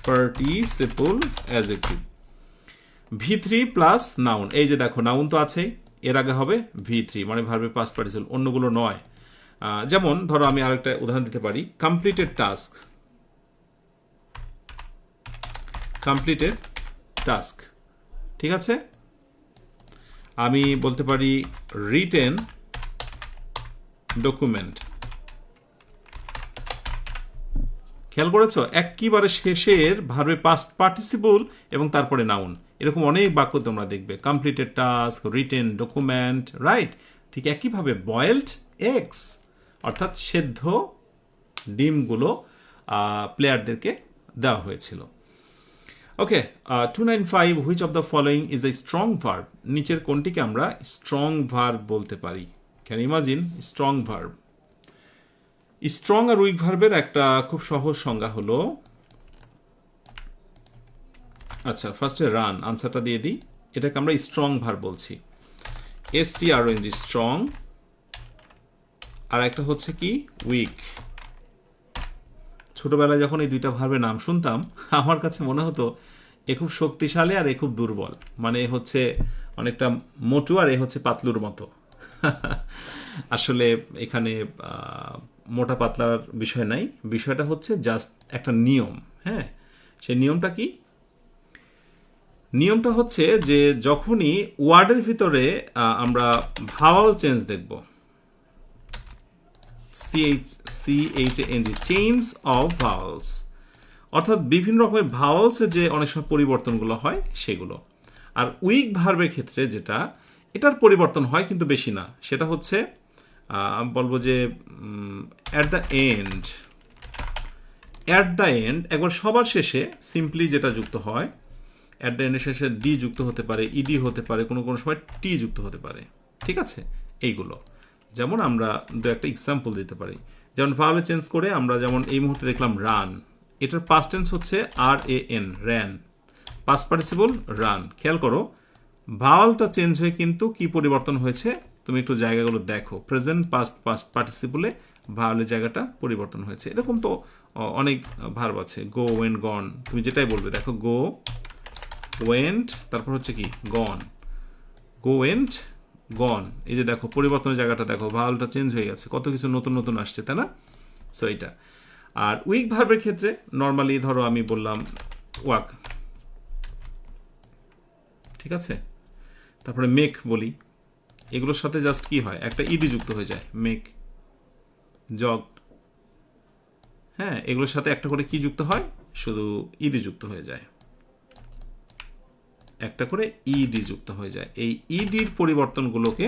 participle adjective. V3 plus noun, এই যে দেখো নাউন তো আছেই, এর আগে হবে V3, মানে ভার্বের পাস্ট পার্টিসিপল, অন্যগুলো নয়। যেমন ধরো আমি আরেকটা উদাহরণ দিতে পারি, কমপ্লিটেড টাস্ক, কমপ্লিটেড টাস্ক, ঠিক আছে। আমি বলতে পারি রিটেন ডকুমেন্ট। খেয়াল করেছো, একেবারে শেষের ভার্বে পাস্ট পার্টিসিপল এবং তারপরে নাউন। এরকম অনেক বাক্য তোমরা দেখবে, completed task, written document, right. ঠিক একইভাবে বয়েলড এগস অর্থাৎ সেদ্ধ ডিমগুলো প্লেয়ারদেরকে দেওয়া হয়েছিল। Okay, 295, which of the following is a strong verb? নিচের কোনটিকে আমরা স্ট্রং ভার্ব বলতে পারি? Can imagine strong verb? Strong আর উইক ভার্বের একটা খুব সহজ সংজ্ঞা হলো, আচ্ছা ফার্স্টে রান, আনসারটা দিয়ে দিই। এটাকে আমরা স্ট্রং ভার্ব বলছি, STRONG, স্ট্রং। আর একটা হচ্ছে কি উইক। ছোটবেলায় যখন এই দুইটা ভার্বের নাম শুনতাম, আমার কাছে মনে হতো এ খুব শক্তিশালী আর এ খুব দুর্বল। মানে এ হচ্ছে অনেকটা মোটু আর এ হচ্ছে পাতলুর মতো। আসলে এখানে মোটা পাতলার বিষয় নাই, বিষয়টা হচ্ছে জাস্ট একটা নিয়ম। হ্যাঁ, সেই নিয়মটা কি? নিয়মটা হচ্ছে যে যখনই ওয়ার্ডের ভিতরে আমরা ভাওয়াল চেঞ্জ দেখব, CHANG, চেঞ্জ অফ ভাওয়ালস, অর্থাৎ বিভিন্ন রকমের ভাওয়ালসের যে অনেক সময় পরিবর্তনগুলো হয় সেগুলো। আর উইক ভার্বের ক্ষেত্রে যেটা, এটার পরিবর্তন হয় কিন্তু বেশি না, সেটা হচ্ছে বলবো যে অ্যাট দ্য এন্ড, একবার সবার শেষে সিম্পলি যেটা যুক্ত হয়, অ্যাট দ্য এন্ডের শেষে ডি যুক্ত হতে পারে, ইডি হতে পারে, কোনো কোনো সময় টি যুক্ত হতে পারে, ঠিক আছে। এইগুলো যেমন আমরা দু একটা এক্সাম্পল দিতে পারি। যেমন ভাওয়ালে চেঞ্জ করে আমরা যেমন এই মুহূর্তে দেখলাম রান, এটার পাস্ট টেন্স হচ্ছে RAN, ran, past participle run. খেয়াল করো ভাওয়ালটা চেঞ্জ হয়ে কিন্তু কি পরিবর্তন হয়েছে, তুমি একটু জায়গাগুলো দেখো, প্রেজেন্ট পাস্ট পার্টিসিপলে ভাওয়ালের জায়গাটা পরিবর্তন হয়েছে। এরকম তো অনেক ভার্ব আছে, গো, ওয়েন্ট, গন, তুমি যেটাই বলবে দেখো, গো, ওয়েন্ট, তারপর হচ্ছে কি গন, গো, ওয়েন্ট, গন। এই যে দেখো পরিবর্তনের জায়গাটা দেখো, ভাওয়ালটা চেঞ্জ হয়ে গেছে, কত কিছু নতুন নতুন আসছে, তাই না? সো এইটা। আর উইক ভার্বের ক্ষেত্রে নর্মালি ধরো আমি বললাম ওয়াক, ঠিক আছে। তারপরে মেক বলি, এগুলোর সাথে জাস্ট কি হয়, একটা ইডি যুক্ত হয়ে যায়, মেক, জগ, হ্যাঁ, এগুলোর সাথে একটা করে কি যুক্ত হয়, শুধু ইডি যুক্ত হয়ে যায়, একটা করে ইডি যুক্ত হয়ে যায়। এই ইডির পরিবর্তনগুলোকে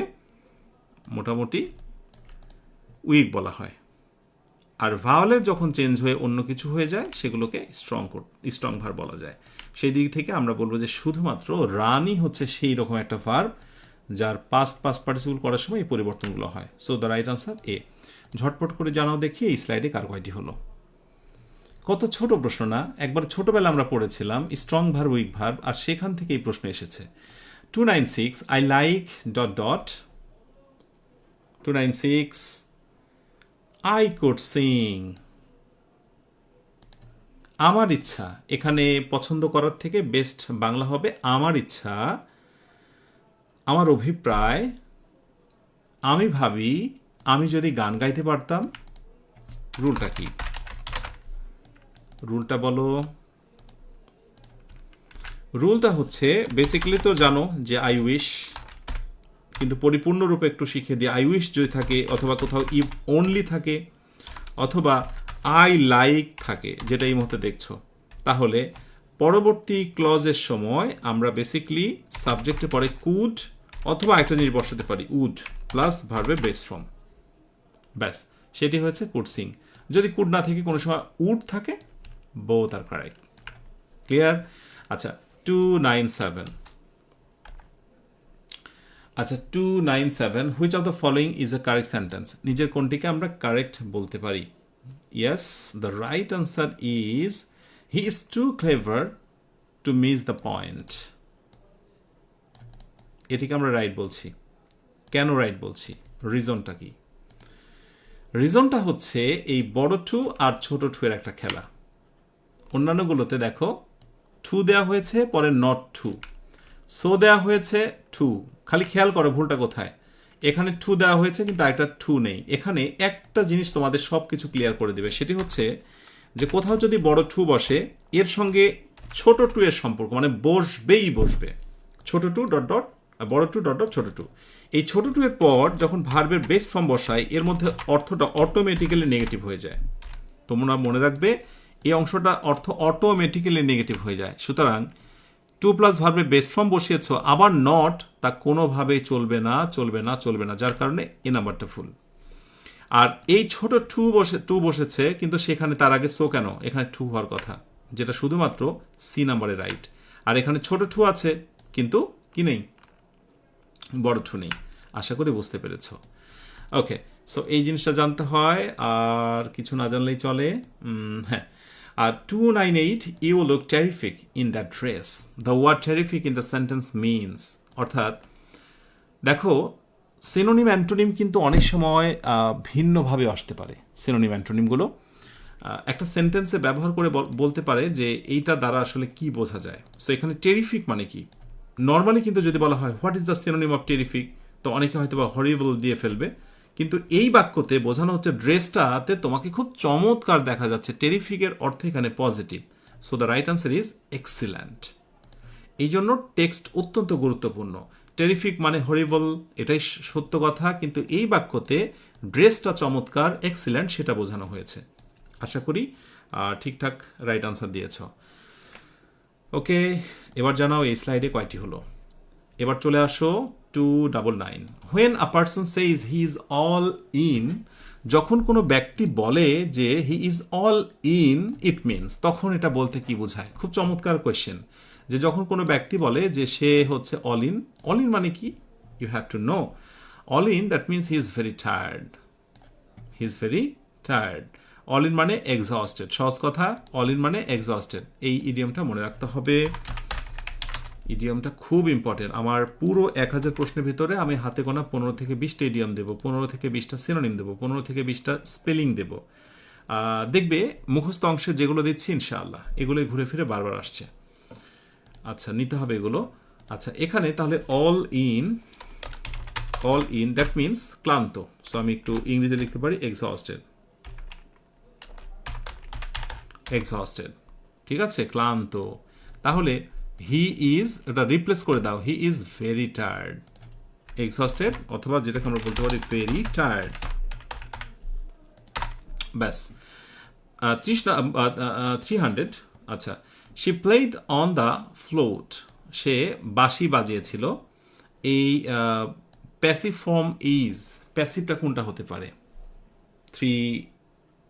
মোটামুটি উইক বলা হয়। আর ভাওয়ালের যখন চেঞ্জ হয়ে অন্য কিছু হয়ে যায় সেগুলোকে স্ট্রং ভার্ব বলা যায়। সেই দিক থেকে আমরা বলবো যে শুধুমাত্র রানই হচ্ছে সেই রকম একটা ভার্ব যার পাস্ট পার্টিসিপল করার সময় এই পরিবর্তনগুলো হয়। সো দ্য রাইট আনসার এ। ঝটপট করে জানাও দেখি এই স্লাইডে কার কয়টি হলো। কত ছোট প্রশ্ন না, একবার ছোটবেলা আমরা পড়েছিলাম স্ট্রং ভার্ব উইক ভার্ব, আর সেখান থেকে এই প্রশ্ন এসেছে। 296 I like dot dot, 296 I could sing, আমার ইচ্ছা, এখানে পছন্দ করার থেকে বেস্ট বাংলা হবে আমার ইচ্ছা, আমার অভিপ্রায়, আমি ভাবি আমি যদি গান গাইতে পারতাম। রুলটা কি, রুলটা বলো। রুলটা হচ্ছে বেসিক্যালি তো জানো যে আই উইশ, কিন্তু পরিপূর্ণরূপে একটু শিখে দিয়ে, আই উইশ যদি থাকে, অথবা কোথাও ইফ অনলি থাকে, অথবা আই লাইক থাকে, যেটা এই মুহূর্তে দেখছো, তাহলে পরবর্তী ক্লজের সময় আমরা বেসিক্যালি সাবজেক্টে পরে কুড অথবা একটা জিনিস বসাতে পারি, উড প্লাস ভার্বের বেস ফর্ম, ব্যাস সেটি হয়েছে কুড সিং। যদি কুড না থেকে কোনো সময় উড থাকে, বোথ আর কারেক্ট। ক্লিয়ার? আচ্ছা 297, আচ্ছা 297, which of the following is A correct sentence, নিজের কোনটিকে আমরা কারেক্ট বলতে পারি। Yes, the right answer is he is too clever to miss the point. এটিকে আমরা রাইট বলছি। কেন রাইট বলছি, রিজনটা কি? রিজনটা হচ্ছে এই বড় টু আর ছোট টু এর একটা খেলা। অন্যান্যগুলোতে দেখো টু দেওয়া হয়েছে, পরে নট টু, সো দেওয়া হয়েছে টু, খালি খেয়াল করো ভুলটা কোথায়। এখানে টু দেওয়া হয়েছে কিন্তু একটা টু নেই। এখানে একটা জিনিস তোমাদের সব কিছু ক্লিয়ার করে দেবে, সেটি হচ্ছে যে কোথাও যদি বড় টু বসে, এর সঙ্গে ছোট টু এর সম্পর্ক মানে বসবেই বসবে, ছোট টু ডট ডট বড় টু ডট ডট ছোট টু। এই ছোট টু এর পর যখন ভার্বের বেস ফর্ম বসায়, এর মধ্যে অর্থটা অটোমেটিক্যালি নেগেটিভ হয়ে যায়। তোমরা মনে রাখবে এই অংশটা অর্থ অটোমেটিক্যালি নেগেটিভ হয়ে যায়। সুতরাং টু প্লাস ভার্বে বেস ফর্ম বসিয়েছ, আবার নট, তা কোনোভাবেই চলবে না, চলবে না, চলবে না, যার কারণে এ নাম্বারটা ফুল। আর এই ছোট টু বসেছে, কিন্তু সেখানে তার আগে সো কেন, এখানে টু হওয়ার কথা, যেটা শুধুমাত্র সি নাম্বারে রাইট। আর এখানে ছোট টু আছে কিন্তু কি নেই, বড় টু নেই। আশা করি বুঝতে পেরেছ। ওকে, সো এই জিনিসটা জানতে হয়, আর কিছু না জানলেই চলে। হ্যাঁ, আর 298, you look terrific in that dress. The word terrific in the sentence means, অর্থাৎ দেখো সিনোনিম অ্যান্টোনিম কিন্তু অনেক সময় ভিন্নভাবে আসতে পারে। সিনোনিম অ্যান্টোনিমগুলো একটা সেন্টেন্সে ব্যবহার করে বলতে পারে যে এইটা দ্বারা আসলে কি বোঝা যায়। সো এখানে টেরিফিক মানে কি, নর্মালি কিন্তু যদি বলা হয় what is the synonym of terrific, তো অনেকে হয়তো বা হরিবল দিয়ে ফেলবে, কিন্তু এই বাক্যতে বোঝানো হচ্ছে ড্রেসটাতে তোমাকে খুব চমৎকার দেখা যাচ্ছে। টেরিফিকের অর্থ এখানে positive. So the right answer is excellent. এই জন্য টেক্সট অত্যন্ত গুরুত্বপূর্ণ। টেরিফিক মানে হরিবল, এটাই সত্য কথা, কিন্তু এই বাক্যতে ড্রেসটা চমৎকার, এক্সিলেন্ট, সেটা বোঝানো হয়েছে। আশা করি ঠিকঠাক রাইট আনসার দিয়েছ। ওকে, এবার জানাও এই স্লাইডে কয়টি হলো। এবার চলে আসো 299, when a person says he is all in, যখন কোনো ব্যক্তি বলে যে he is all in, it means, তখন এটা বলতে কি বোঝায়? খুব চমৎকার কোয়েশ্চেন, যে যখন কোনো ব্যক্তি বলে যে সে হচ্ছে অল ইন, অল ইন মানে কি? You have to know. All in that means he is very tired, he is very tired. All in মানে এক্সহস্টেড, সহজ কথা, অল ইন মানে এক্সহস্টেড। এই ইডিয়মটা মনে রাখতে হবে, ইডিয়মটা খুব ইম্পর্টেন্ট। আমার পুরো 1000 প্রশ্নের ভিতরে আমি হাতে গোনা 15 থেকে 20টা ইডিয়ম দেবো, 15 থেকে 20টা সিনোনিম দেবো, 15 থেকে 20টা স্পেলিং দেবো। দেখবে মুখস্থ অংশে যেগুলো দিচ্ছি ইনশাআল্লাহ এগুলোই ঘুরে ফিরে বারবার আসছে। আচ্ছা, নিতে হবে এগুলো। আচ্ছা, এখানে তাহলে অল ইন দ্যাট মিনস ক্লান্ত। সো আমি একটু ইংরেজিতে লিখতে পারি এক্সহস্টেড, এক্সহস্টেড। ঠিক আছে, ক্লান্ত। তাহলে হি ইজ, এটা রিপ্লেস করে দাও, হি ইজ ভেরি টায়ার্ড, এক্সস্টেড, অথবা যেটাকে আমরা বলতে পারি ভেরি টায়ার্ড। ব্যাস। 300। আচ্ছা, she played on the flute, সে বাঁশি বাজিয়েছিল। এই প্যাসিভ ফর্ম ইজ, প্যাসিভটা কোনটা হতে পারে?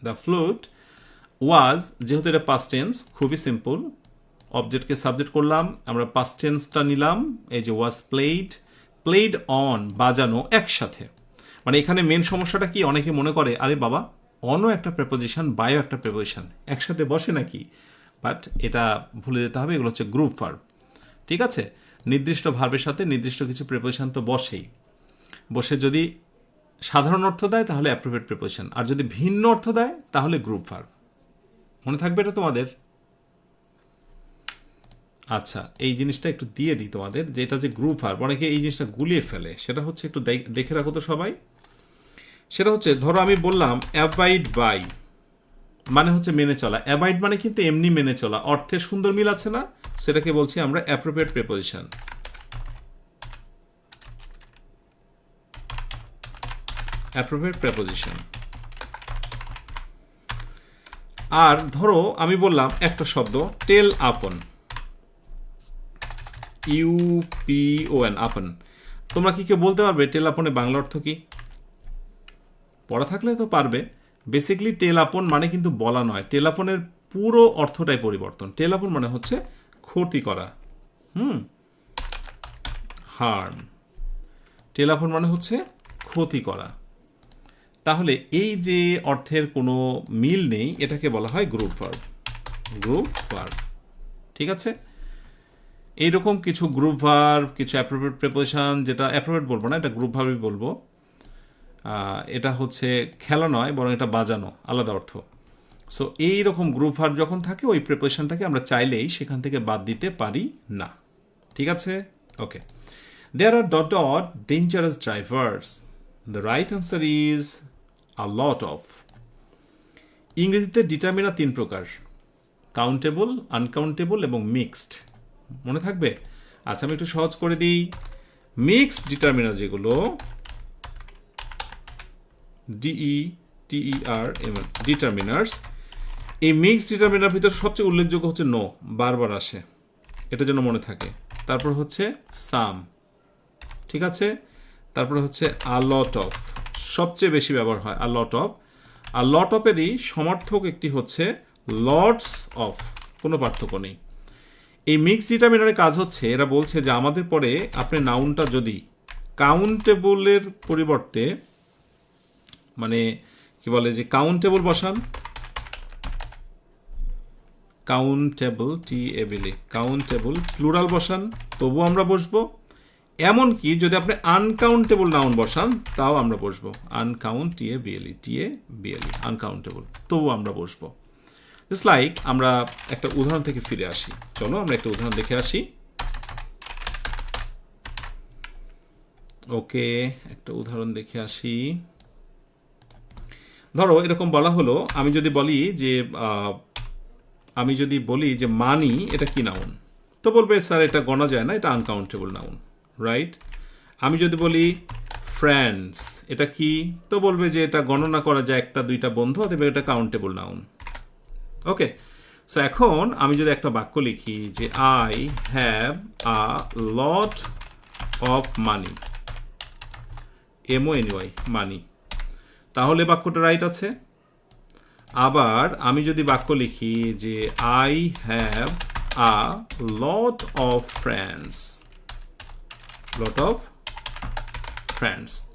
দ্য ফ্লুট ওয়াজ, যেহেতু এটা পাস্ট টেন্স, খুবই সিম্পল, অবজেক্টকে সাবজেক্ট করলাম, আমরা পাস্ট টেন্সটা নিলাম, এই যে ওয়াজ প্লেড, প্লেড অন বাজানো একসাথে। মানে এখানে মেন সমস্যাটা কি, অনেকে মনে করে আরে বাবা অনও একটা প্রেপোজিশন, বায়ও একটা প্রেপোজিশন, একসাথে বসে নাকি? বাট এটা ভুলে যেতে হবে, এগুলো হচ্ছে গ্রুপ ভার্ব। ঠিক আছে, নির্দিষ্ট ভার্বের সাথে নির্দিষ্ট কিছু প্রেপোজিশন তো বসেই, বসে যদি সাধারণ অর্থ দেয় তাহলে অ্যাপ্রোপ্রিয়েট প্রিপোজিশন, আর যদি ভিন্ন অর্থ দেয় তাহলে গ্রুপ ভার্ব। মনে থাকবে এটা তোমাদের? আচ্ছা, এই জিনিসটা একটু দিয়ে দিই তোমাদের, যে এটা যে গ্রুপ ভার্ব, অনেকে এই জিনিসটা গুলিয়ে ফেলে, সেটা হচ্ছে একটু দেখে রাখো তো সবাই। সেটা হচ্ছে, ধরো আমি বললাম অ্যাবাইড বাই, মানে হচ্ছে মেনে চলা। অ্যাবাইড মানে কিন্তু এমনি মেনে চলা, অর্থের সুন্দর মিল আছে না, সেটাকে বলছি আমরা অ্যাপ্রোপ্রিয়েট প্রিপোজিশন। Appropriate preposition. আর ধরো আমি বললাম একটা শব্দ টেল আপন, ইউপিওএন, আপন। তোমরা কি কেউ বলতে পারবে টেল আপনের বাংলা অর্থ কি? পড়া থাকলে তো পারবে। বেসিক্যালি টেল আপন মানে কিন্তু বলা নয়, টেল আপনের পুরো অর্থটাই পরিবর্তন। টেল আপন মানে হচ্ছে ক্ষতি করা, হার্ম। টেল আপন মানে হচ্ছে ক্ষতি করা। তাহলে এই যে অর্থের কোনো মিল নেই, এটাকে বলা হয় গ্রুপ ভার্ব। গ্রুপ ভার্ব, ঠিক আছে। এইরকম কিছু গ্রুপ ভার্ব, কিছু অ্যাপ্রোপ্রিয়েট প্রিপোজিশন, যেটা অ্যাপ্রোপ্রিয়েট বলবো না, এটা গ্রুপ ভার্বই বলবো। এটা হচ্ছে খেলা নয়, বরং এটা বাজানো, আলাদা অর্থ। সো এইরকম গ্রুপ ভার্ব যখন থাকে, ওই প্রিপোজিশনটাকে আমরা চাইলেই সেখান থেকে বাদ দিতে পারি না। ঠিক আছে, okay. There are dot dot dangerous drivers. The right answer is a lot of. ইংরেজিতে ডিটারমিনার 3 প্রকার, কাউন্টেবল, আনকাউন্টেবল এবং মিক্সড। মনে থাকবে? আচ্ছা, আমি একটু সহজ করে দিই। মিক্সড ডিটারমিনার যেগুলো, DETER ডিটারমিনার্স, এই মিক্সড ডিটারমিনার ভিতর সবচেয়ে উল্লেখযোগ্য হচ্ছে নো, বারবার আসে, এটা যেন মনে থাকে। তারপর হচ্ছে সাম, ঠিক আছে। তারপরে হচ্ছে আ লট অফ, সবচেয়ে বেশি ব্যবহার হয় আ লট অফ। আর লট অফেরই সমার্থক একটি হচ্ছে লটস অফ, কোনো পার্থক্য নেই। এই মিক্সড ডিটারমিনারের কাজ হচ্ছে, এরা বলছে যে আমাদের পরে আপনি নাউনটা যদি কাউন্টেবলের পরিবর্তে, মানে কি বলে যে কাউন্টেবল বসান, কাউন্টেবল, TABL, কাউন্টেবল প্লুরাল বসান, তবু আমরা বসবো। এমনকি যদি আপনি আনকাউন্টেবল নাউন বসান, তাও আমরা বসবো। আনকাউন্ট, TABLE, আনকাউন্টেবল, তবু আমরা বসবো। জাস্ট লাইক, আমরা একটা উদাহরণ থেকে ফিরে আসি। চলো আমরা একটা উদাহরণ দেখে আসি। ওকে, একটা উদাহরণ দেখে আসি। ধরো এরকম বলা হলো, আমি যদি বলি যে মানি এটা কি নাউন, তো বলবে স্যার এটা গণা যায় না, এটা আনকাউন্টেবল নাউন, রাইট। আমি যদি বলি ফ্রেন্ডস এটা কি, তো বলবে যে এটা গণনা করা যায়, একটা দুইটা বন্ধু, অথবা এটা কাউন্টেবল নাউন। ওকে, সো এখন আমি যদি একটা বাক্য লিখি যে I have a lot of money, MONY, মানি, তাহলে বাক্যটা রাইট আছে। আবার আমি যদি বাক্য লিখি যে I have a lot of friends,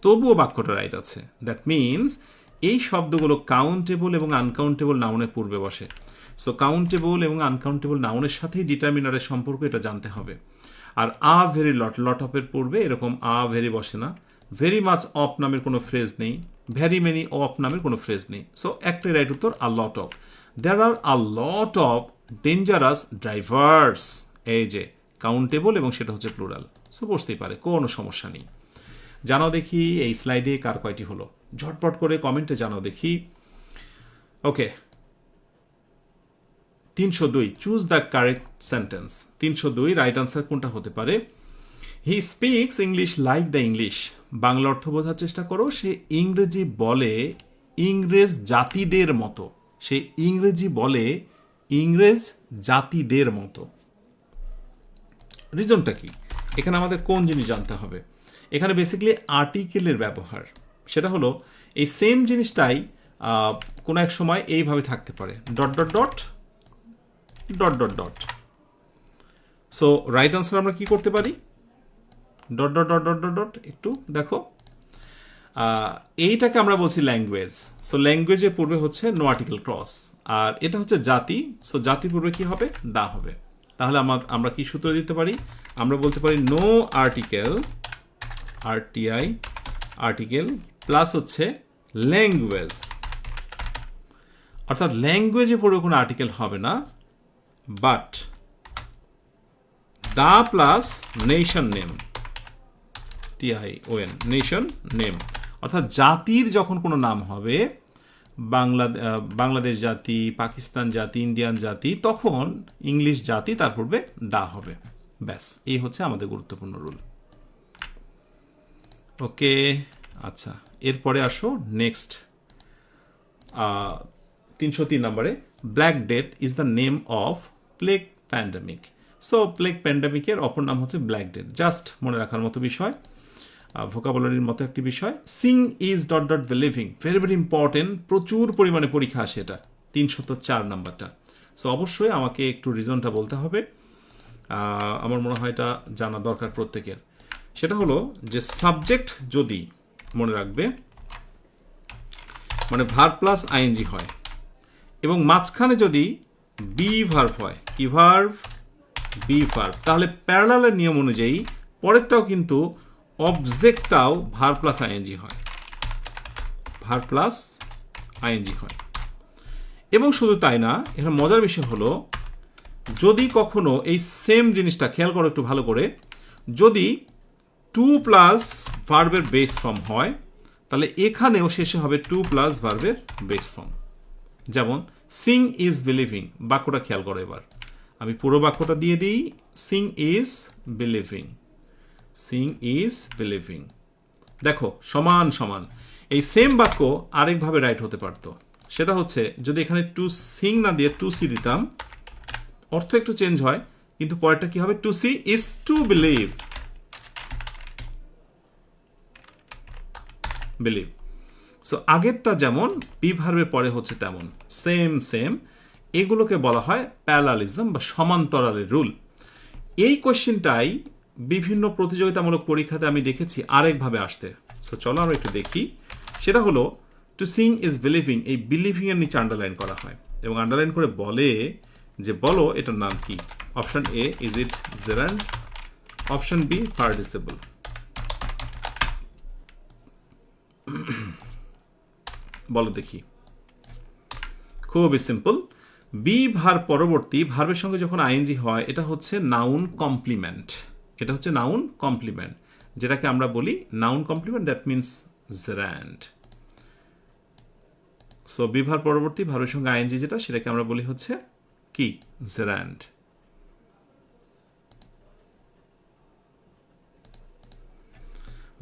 তবুও বাক্যটা রাইট আছে। দ্যাট মিনস এই শব্দগুলো কাউন্টেবল এবং আনকাউন্টেবল নাউনের পূর্বে বসে। সো কাউন্টেবল এবং আনকাউন্টেবল নাউনের সাথেই ডিটারমিনারের সম্পর্ক, এটা জানতে হবে। আর আ ভেরি লট, লট অফের পূর্বে এরকম আ ভেরি বসে না। ভেরি মাচ অফ নামের কোনো ফ্রেজ নেই, ভেরি মেনি অফ নামের কোনো ফ্রেজ নেই। সো একটাই রাইট উত্তর, a lot of. There are a lot of dangerous drivers, এই যে কাউন্টেবল এবং সেটা হচ্ছে প্লুরাল। সো বসতেই পারে, কোনো সমস্যা নেই। জানাও দেখি এই স্লাইডে কার কয়টি হলো, ঝটপট করে কমেন্টে জানাও দেখি। ওকে, 302 choose the correct sentence. 302 right answer কোনটা হতে পারে? He speaks English like the English. Bangla অর্থ বোঝার চেষ্টা করো। সে ইংরেজি বলে ইংরেজ জাতিদের মতো। সে ইংরেজি বলে ইংরেজ জাতিদের মতো। রিজনটা কি? এখানে আমাদের কোন জিনিস জানতে হবে? এখানে বেসিক্যালি আর্টিকেলের ব্যবহার। সেটা হলো এই সেম জিনিসটাই কোনো এক সময় এইভাবে থাকতে পারে, dot dot dot dot dot dot. So right answer আমরা কি করতে পারি? Dot dot dot dot dot dot. একটু দেখো, এইটাকে আমরা বলছি ল্যাঙ্গুয়েজ। সো ল্যাঙ্গুয়েজের পূর্বে হচ্ছে নো আর্টিকেল ক্রস, আর এটা হচ্ছে জাতি। সো জাতির পূর্বে কি হবে? দা হবে। তাহলে আমরা কি সূত্র দিতে পারি? আমরা বলতে পারি no article, RTI article plus হচ্ছে ল্যাঙ্গুয়েজ। অর্থাৎ ল্যাঙ্গুয়েজের পূর্বে কোনো আর্টিকেল হবে না, but the plus nation name, TION, nation name. অর্থাৎ জাতির যখন কোনো নাম হবে, বাংলাদেশ জাতি, পাকিস্তান জাতি, ইন্ডিয়ান জাতি, তখন ইংলিশ জাতি তার পূর্বে দা হবে। ব্যাস, এই হচ্ছে আমাদের গুরুত্বপূর্ণ রুল। ওকে, আচ্ছা, এরপরে আসো নেক্সট 303 নম্বরে। Black death is the name of plague pandemic. So plague প্যান্ডামিকের অপর নাম হচ্ছে ব্ল্যাক ডেথ। জাস্ট মনে রাখার মতো বিষয়, ভোকাবুলারির মতো একটি বিষয়। Singh is dot dot believing, very very important, প্রচুর পরিমাণে পরীক্ষা আসে এটা, 304 নাম্বারটা। সো অবশ্যই আমাকে একটু রিজনটা বলতে হবে, আমার মনে হয় এটা জানা দরকার প্রত্যেকের। সেটা হলো যে সাবজেক্ট যদি, মনে রাখবে, মানে ভার্ব প্লাস আইএনজি হয় এবং মাঝখানে যদি বি ভার্ব হয়, কি ভার্ব? বি ভার্ব, তাহলে প্যারালালের নিয়ম অনুযায়ী পরেরটাও কিন্তু অবজেক্টটাও ভার্ব প্লাস আইএনজি হয়, ভার্ব প্লাস আইএনজি হয়। এবং শুধু তাই না, এখানে মজার বিষয় হলো যদি কখনো এই সেম জিনিসটা, খেয়াল করো একটু ভালো করে, যদি টু প্লাস ভার্বের বেস ফর্ম হয়, তাহলে এখানেও শেষে হবে টু প্লাস ভার্বের বেস ফর্ম। যেমন সিং ইজ বিলিভিং, বাক্যটা খেয়াল করো। এবার আমি পুরো বাক্যটা দিয়ে দিই। Singh is believing, Singh is believing. দেখো সমান সমান। এই সেম বাক্য আরেকভাবে রাইট হতে পারত। সেটা হচ্ছে যদি এখানে টু সিং না দিয়ে টু সি দিতাম, অর্থ একটু চেঞ্জ হয়, কিন্তু পরেরটা কি হবে? To see is to believe, believe. So আগেরটা যেমন বি ভার্বের পরে হচ্ছে তেমন, সেম সেম। এগুলোকে বলা হয় প্যারালালিজম বা সমান্তরালের রুল। এই কোয়েশ্চেনটাই বিভিন্ন প্রতিযোগিতামূলক পরীক্ষাতে আমি দেখেছি আরেকভাবে আসতে। সো চলো আমরা একটু দেখি। সেটা হলো টু সিং ইজ বিলিভিং, এই বিলিভিং এর নিচে আন্ডারলাইন করা হয় এবং আন্ডারলাইন করে বলে যে বলো এটার নাম কি। Option A, is it gerund? Option B, participle. বলো দেখি। খুবই সিম্পল। বি ভার্ব পরবর্তী ভার্বের সঙ্গে যখন আইএনজি হয়, এটা হচ্ছে নাউন কমপ্লিমেন্ট। এটা হচ্ছে নাউন কমপ্লিমেন্ট, যেটাকে আমরা বলি noun complement, that means gerund. So B verb পরবর্তী ভার্বের সঙ্গে আইএনজি যেটা, সেটাকে আমরা বলি হচ্ছে কি? জেরান্ড।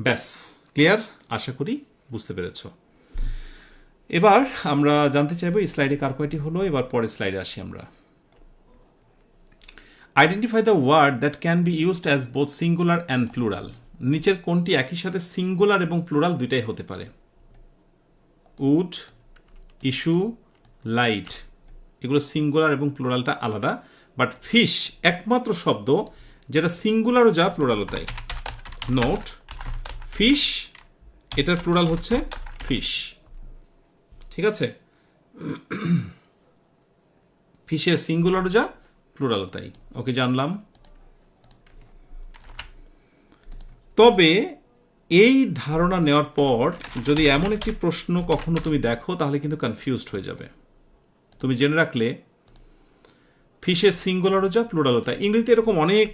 ব্যাস, ক্লিয়ার? আশা করি বুঝতে পেরেছ। এবার আমরা জানতে চাইবো এই স্লাইডে কার কয়টি হলো। এবার পরের স্লাইডে আসি আমরা। Identify the word that can be used as both singular and plural. নিচের কোনটি একই সাথে সিঙ্গুলার এবং প্লুরাল দুইটাই হতে পারে? উড, ইস্যু, লাইট, এগুলো সিঙ্গুলার এবং প্লুরালটা আলাদা। বাট ফিশ একমাত্র শব্দ যেটা সিঙ্গুলারও যা প্লুরালও তাই। নোট, ফিশ, এটার প্লুরাল হচ্ছে ফিশ। ঠিক আছে? ফিশের সিঙ্গুলারও যা প্লুরালও তাই। ওকে, জানলাম। তবে এই ধারণা নেওয়ার পর যদি এমন একটি প্রশ্ন কখনো তুমি দেখো, তাহলে কিন্তু কনফিউজড হয়ে যাবে। তুমি জেনে রাখলে ফিশের সিঙ্গুলারও যা প্লুরালও তাই। ইংরেজিতে এরকম অনেক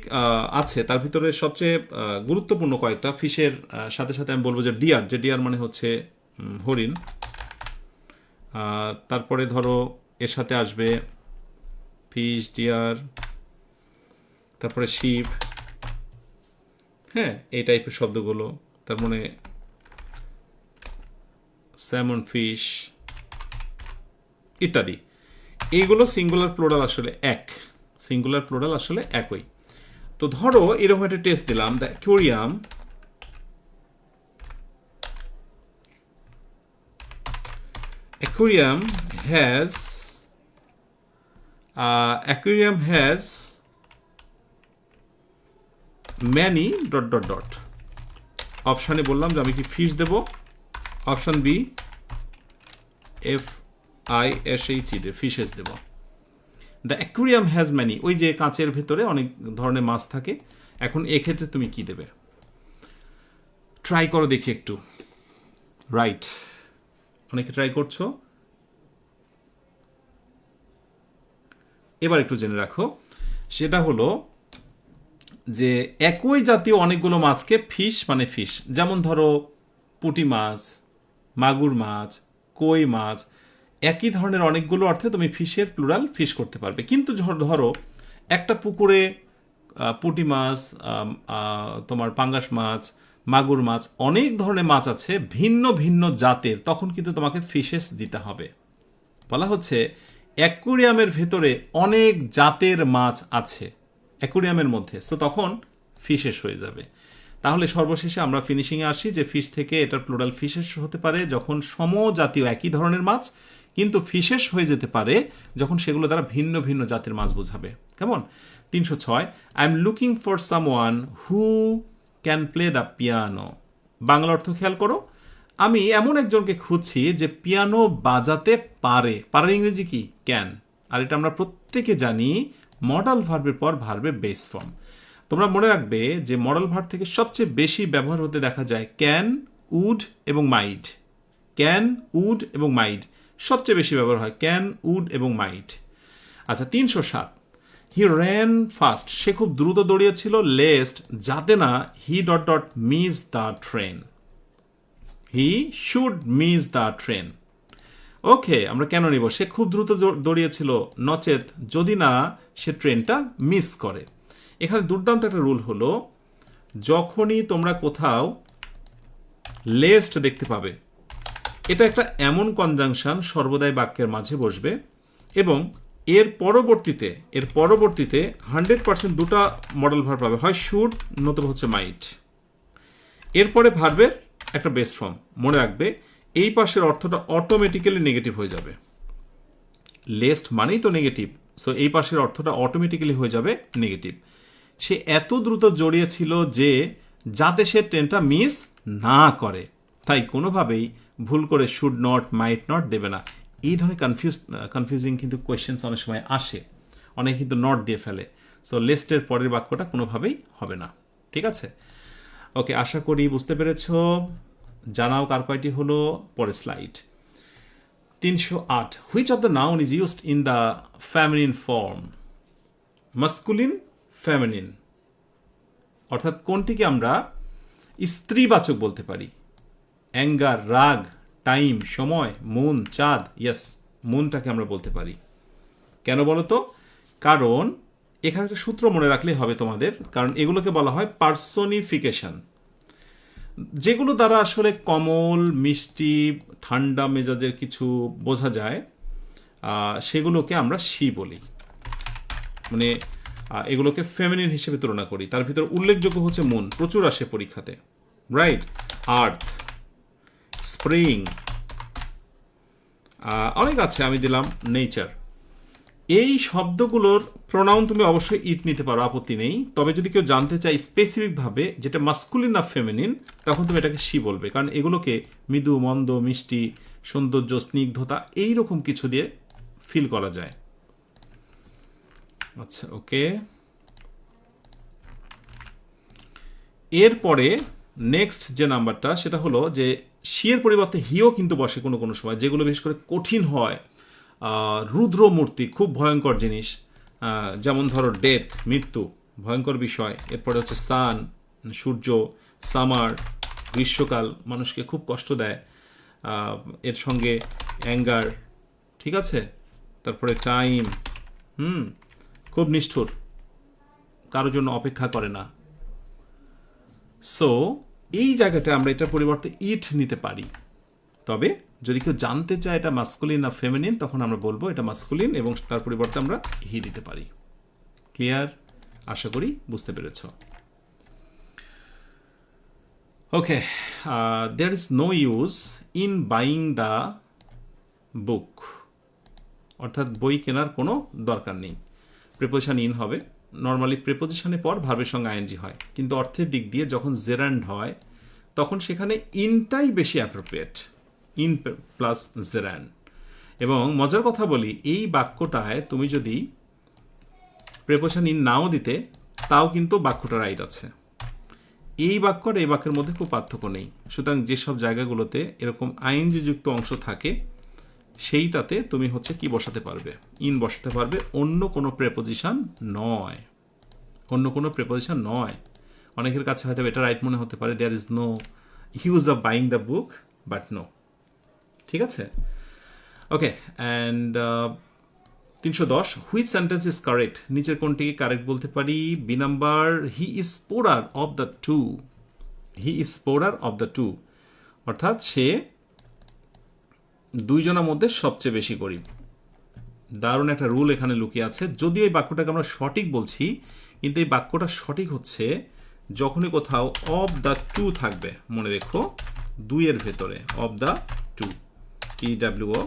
আছে, তার ভিতরে সবচেয়ে গুরুত্বপূর্ণ কয়েকটা। ফিশের সাথে সাথে আমি বলবো যে ডিয়ার, যে ডিয়ার মানে হচ্ছে হরিণ। তারপরে ধরো এর সাথে আসবে ফিশ, ডিয়ার, তারপরে শিপ, হ্যাঁ এই টাইপের শব্দগুলো, তার মানে স্যামন ফিশ ইত্যাদি। এইগুলো সিঙ্গুলার প্লোরাল আসলে এক, সিঙ্গুলার প্লোরাল আসলে একই। তো ধরো এরকম একটা টেস্ট দিলাম, দ্য aquarium has many ... অপশানে বললাম যে আমি কি ফিশ দেব, অপশান বি FISH ফিশেস দেব। দ্য অ্যাকুয়ারিয়াম হ্যাজ ম্যানি, ওই যে কাঁচের ভেতরে অনেক ধরনের মাছ থাকে। এখন এক্ষেত্রে তুমি কি দেবে, ট্রাই করো দেখি একটু। রাইট, অনেকে ট্রাই করছো। এবার একটু জেনে রাখো, সেটা হলো যে একই জাতীয় অনেকগুলো মাছকে ফিশ মানে ফিশ, যেমন ধরো পুঁটি মাছ, মাগুর মাছ, কই মাছ, একই ধরনের অনেকগুলো অর্থে তুমি ফিশের প্লুরাল ফিশ করতে পারবে। কিন্তু ধরো একটা পুকুরে পুঁটি মাছ, তোমার পাঙ্গাস মাছ, মাগুর মাছ, অনেক ধরনের মাছ আছে ভিন্ন ভিন্ন জাতের, তখন কিন্তু তোমাকে ফিশেস দিতে হবে। বলা হচ্ছে অ্যাকুয়ারিয়ামের ভেতরে অনেক জাতের মাছ আছে অ্যাকুয়ারিয়ামের মধ্যে, সো তখন ফিশেস হয়ে যাবে। তাহলে সর্বশেষে আমরা ফিনিশিংয়ে আসি যে ফিশ থেকে এটার প্লুরাল ফিশেস হতে পারে যখন সমজাতীয় একই ধরনের মাছ, কিন্তু ফিশেস হয়ে যেতে পারে যখন সেগুলো দ্বারা ভিন্ন ভিন্ন জাতের মাছ বোঝাবে। কেমন? 306, I am looking for someone who can play the piano. Bangla অর্থ খেয়াল করো, আমি এমন একজনকে খুঁজছি যে পিয়ানো বাজাতে পারে। পারার ইংরেজি কি? ক্যান। আর এটা আমরা প্রত্যেকে জানি মডাল ভার্বের পর ভার্বের বেস ফর্ম। তোমরা মনে রাখবে যে মডাল ভার্ব থেকে সবচেয়ে বেশি ব্যবহার হতে দেখা যায় ক্যান, উড এবং মাইড। ক্যান, উড এবং মাইড সবচেয়ে বেশি ব্যবহার হয়, ক্যান, উড এবং মাইড। আচ্ছা, 307, হি র্যান ফাস্ট, সে খুব দ্রুত দৌড়িয়েছিল, লেস্ট যাতে না he ... miss the train. He should miss the train. Okay, আমরা কেন নিব? সে খুব দ্রুত দৌড়িয়েছিল নচেত যদি না সে ট্রেনটা মিস করে। এখানে দুর্দান্ত একটা রুল হলো, যখনই তোমরা কোথাও লেস্ট দেখতে পাবে, এটা একটা এমন কনজাংশন সর্বদাই বাক্যের মাঝে বসবে এবং এর পরবর্তীতে 100% দুটা মডেল ভার্ব পাবে, হয় শুড নতুবা হচ্ছে মাইট। এরপরে ভার্বের একটা বেস ফর্ম। মনে রাখবে এই পাশের অর্থটা অটোমেটিক্যালি নেগেটিভ হয়ে যাবে। লেস্ট মানেই তো নেগেটিভ, সো এই পাশের অর্থটা অটোমেটিক্যালি হয়ে যাবে নেগেটিভ। সে এত দ্রুত জড়িয়েছিল যে যাতে সে ট্রেনটা মিস না করে, তাই কোনোভাবেই ভুল করে শুড নট, মাইট নট দেবে না। এই ধরনের কনফিউজিং কিন্তু কোয়েশ্চেন্স অনেক সময় আসে, অনেকে কিন্তু নট দিয়ে ফেলে। সো লিস্টের পরের বাক্যটা কোনোভাবেই হবে না। ঠিক আছে? ওকে, আশা করি বুঝতে পেরেছ। জানাও কার কয়টি হলো। পরের slide. 308, which of the noun is used in the ফ্যামিলিন form? Masculine, feminine, অর্থাৎ কোনটিকে আমরা স্ত্রীবাচক বলতে পারি? অ্যাঙ্গার, রাগ, টাইম, সময়, মুন, চাঁদ। ইয়েস, মুনটাকে আমরা বলতে পারি। কেন বলো তো? কারণ এখানে একটা সূত্র মনে রাখলেই হবে তোমাদের, কারণ এগুলোকে বলা হয় পার্সোনিফিকেশন। যেগুলো দ্বারা আসলে কমল, মিষ্টি, ঠান্ডা মেজাজের কিছু বোঝা যায়, সেগুলোকে আমরা শি বলি, মানে এগুলোকে ফেমিনিন হিসেবে তুলনা করি। তার ভিতর উল্লেখযোগ্য হচ্ছে মুন, প্রচুর আসে পরীক্ষাতে, রাইট? আর্থ, স্প্রিং, অনেক আছে, আমি দিলাম নেচার। এই শব্দগুলোর প্রোনাউন তুমি অবশ্যই ইট নিতে পারো, আপত্তি নেই। তবে যদি কেউ জানতে চায় স্পেসিফিকভাবে যেটা মাস্কুলিন না ফেমিনিন, তখন তুমি এটাকে শি বলবে, কারণ এগুলোকে মৃদু, মন্দ, মিষ্টি, সৌন্দর্য, স্নিগ্ধতা এইরকম কিছু দিয়ে ফিল করা যায়। আচ্ছা, ওকে। এরপরে নেক্সট যে নাম্বারটা, সেটা হলো যে শিয়ের পরিবর্তে হিও কিন্তু বসে কোনো কোনো সময়, যেগুলো বিশেষ করে কঠিন হয়, রুদ্র মূর্তি, খুব ভয়ঙ্কর জিনিস, যেমন ধরো ডেথ, মৃত্যু, ভয়ঙ্কর বিষয়। এরপরে হচ্ছে সান, সূর্য, সামার, গ্রীষ্মকাল, মানুষকে খুব কষ্ট দেয়। এর সঙ্গে অ্যাঙ্গার, ঠিক আছে? তারপরে টাইম, খুব নিষ্ঠুর, কারোর জন্য অপেক্ষা করে না। সো এই জায়গাটা আমরা এটার পরিবর্তে ইট নিতে পারি। তবে যদি কেউ জানতে চায় এটা মাস্কুলিন না ফেমিনিন, তখন আমরা বলবো এটা মাস্কুলিন এবং তার পরিবর্তে আমরা হি দিতে পারি। ক্লিয়ার? আশা করি বুঝতে পেরেছ। Okay, there is no use in buying the book, অর্থাৎ বই কেনার কোনো দরকার নেই। প্রিপোজিশন ইন হবে। নর্মালি প্রিপোজিশনের পর ভার্বের সঙ্গে আইএনজি হয়, কিন্তু অর্থের দিক দিয়ে যখন জেরান্ড হয় তখন সেখানে ইনটাই বেশি অ্যাপ্রোপ্রিয়েট, ইন প্লাস জেরান্ড। এবং মজার কথা বলি, এই বাক্যটায় তুমি যদি প্রিপোজিশন ইন নাও দিতে তাও কিন্তু বাক্যটা রাইট আছে। এই বাক্য আর এই বাক্যের মধ্যে খুব পার্থক্য নেই। সুতরাং যেসব জায়গাগুলোতে এরকম আইএনজি যুক্ত অংশ থাকে সেইটাতে তুমি হচ্ছে কি বসাতে পারবে, ইন বসাতে পারবে, অন্য কোনো প্রেপোজিশন নয়, অন্য কোনো প্রেপোজিশন নয়। অনেকের কাছে হয়তো এটা রাইট মনে হতে পারে, there is no use of buying the book, but no. ঠিক আছে? Okay, and 310, which sentence is correct, নিচের কোনটিকে কারেক্ট বলতে পারি? B number, he is poorer of the two. He is poorer of the two, অর্থাৎ সে দুইজনের মধ্যে সবচেয়ে বেশি গরিব। দারুণ একটা রুল এখানে লুকিয়ে আছে। যদিও এই বাক্যটাকে আমরা সঠিক বলছি, কিন্তু এই বাক্যটা সঠিক হচ্ছে যখনই কোথাও অফ দ্য টু থাকবে। মনে রেখো, দুইয়ের ভেতরে অফ দ্য টু, TWO,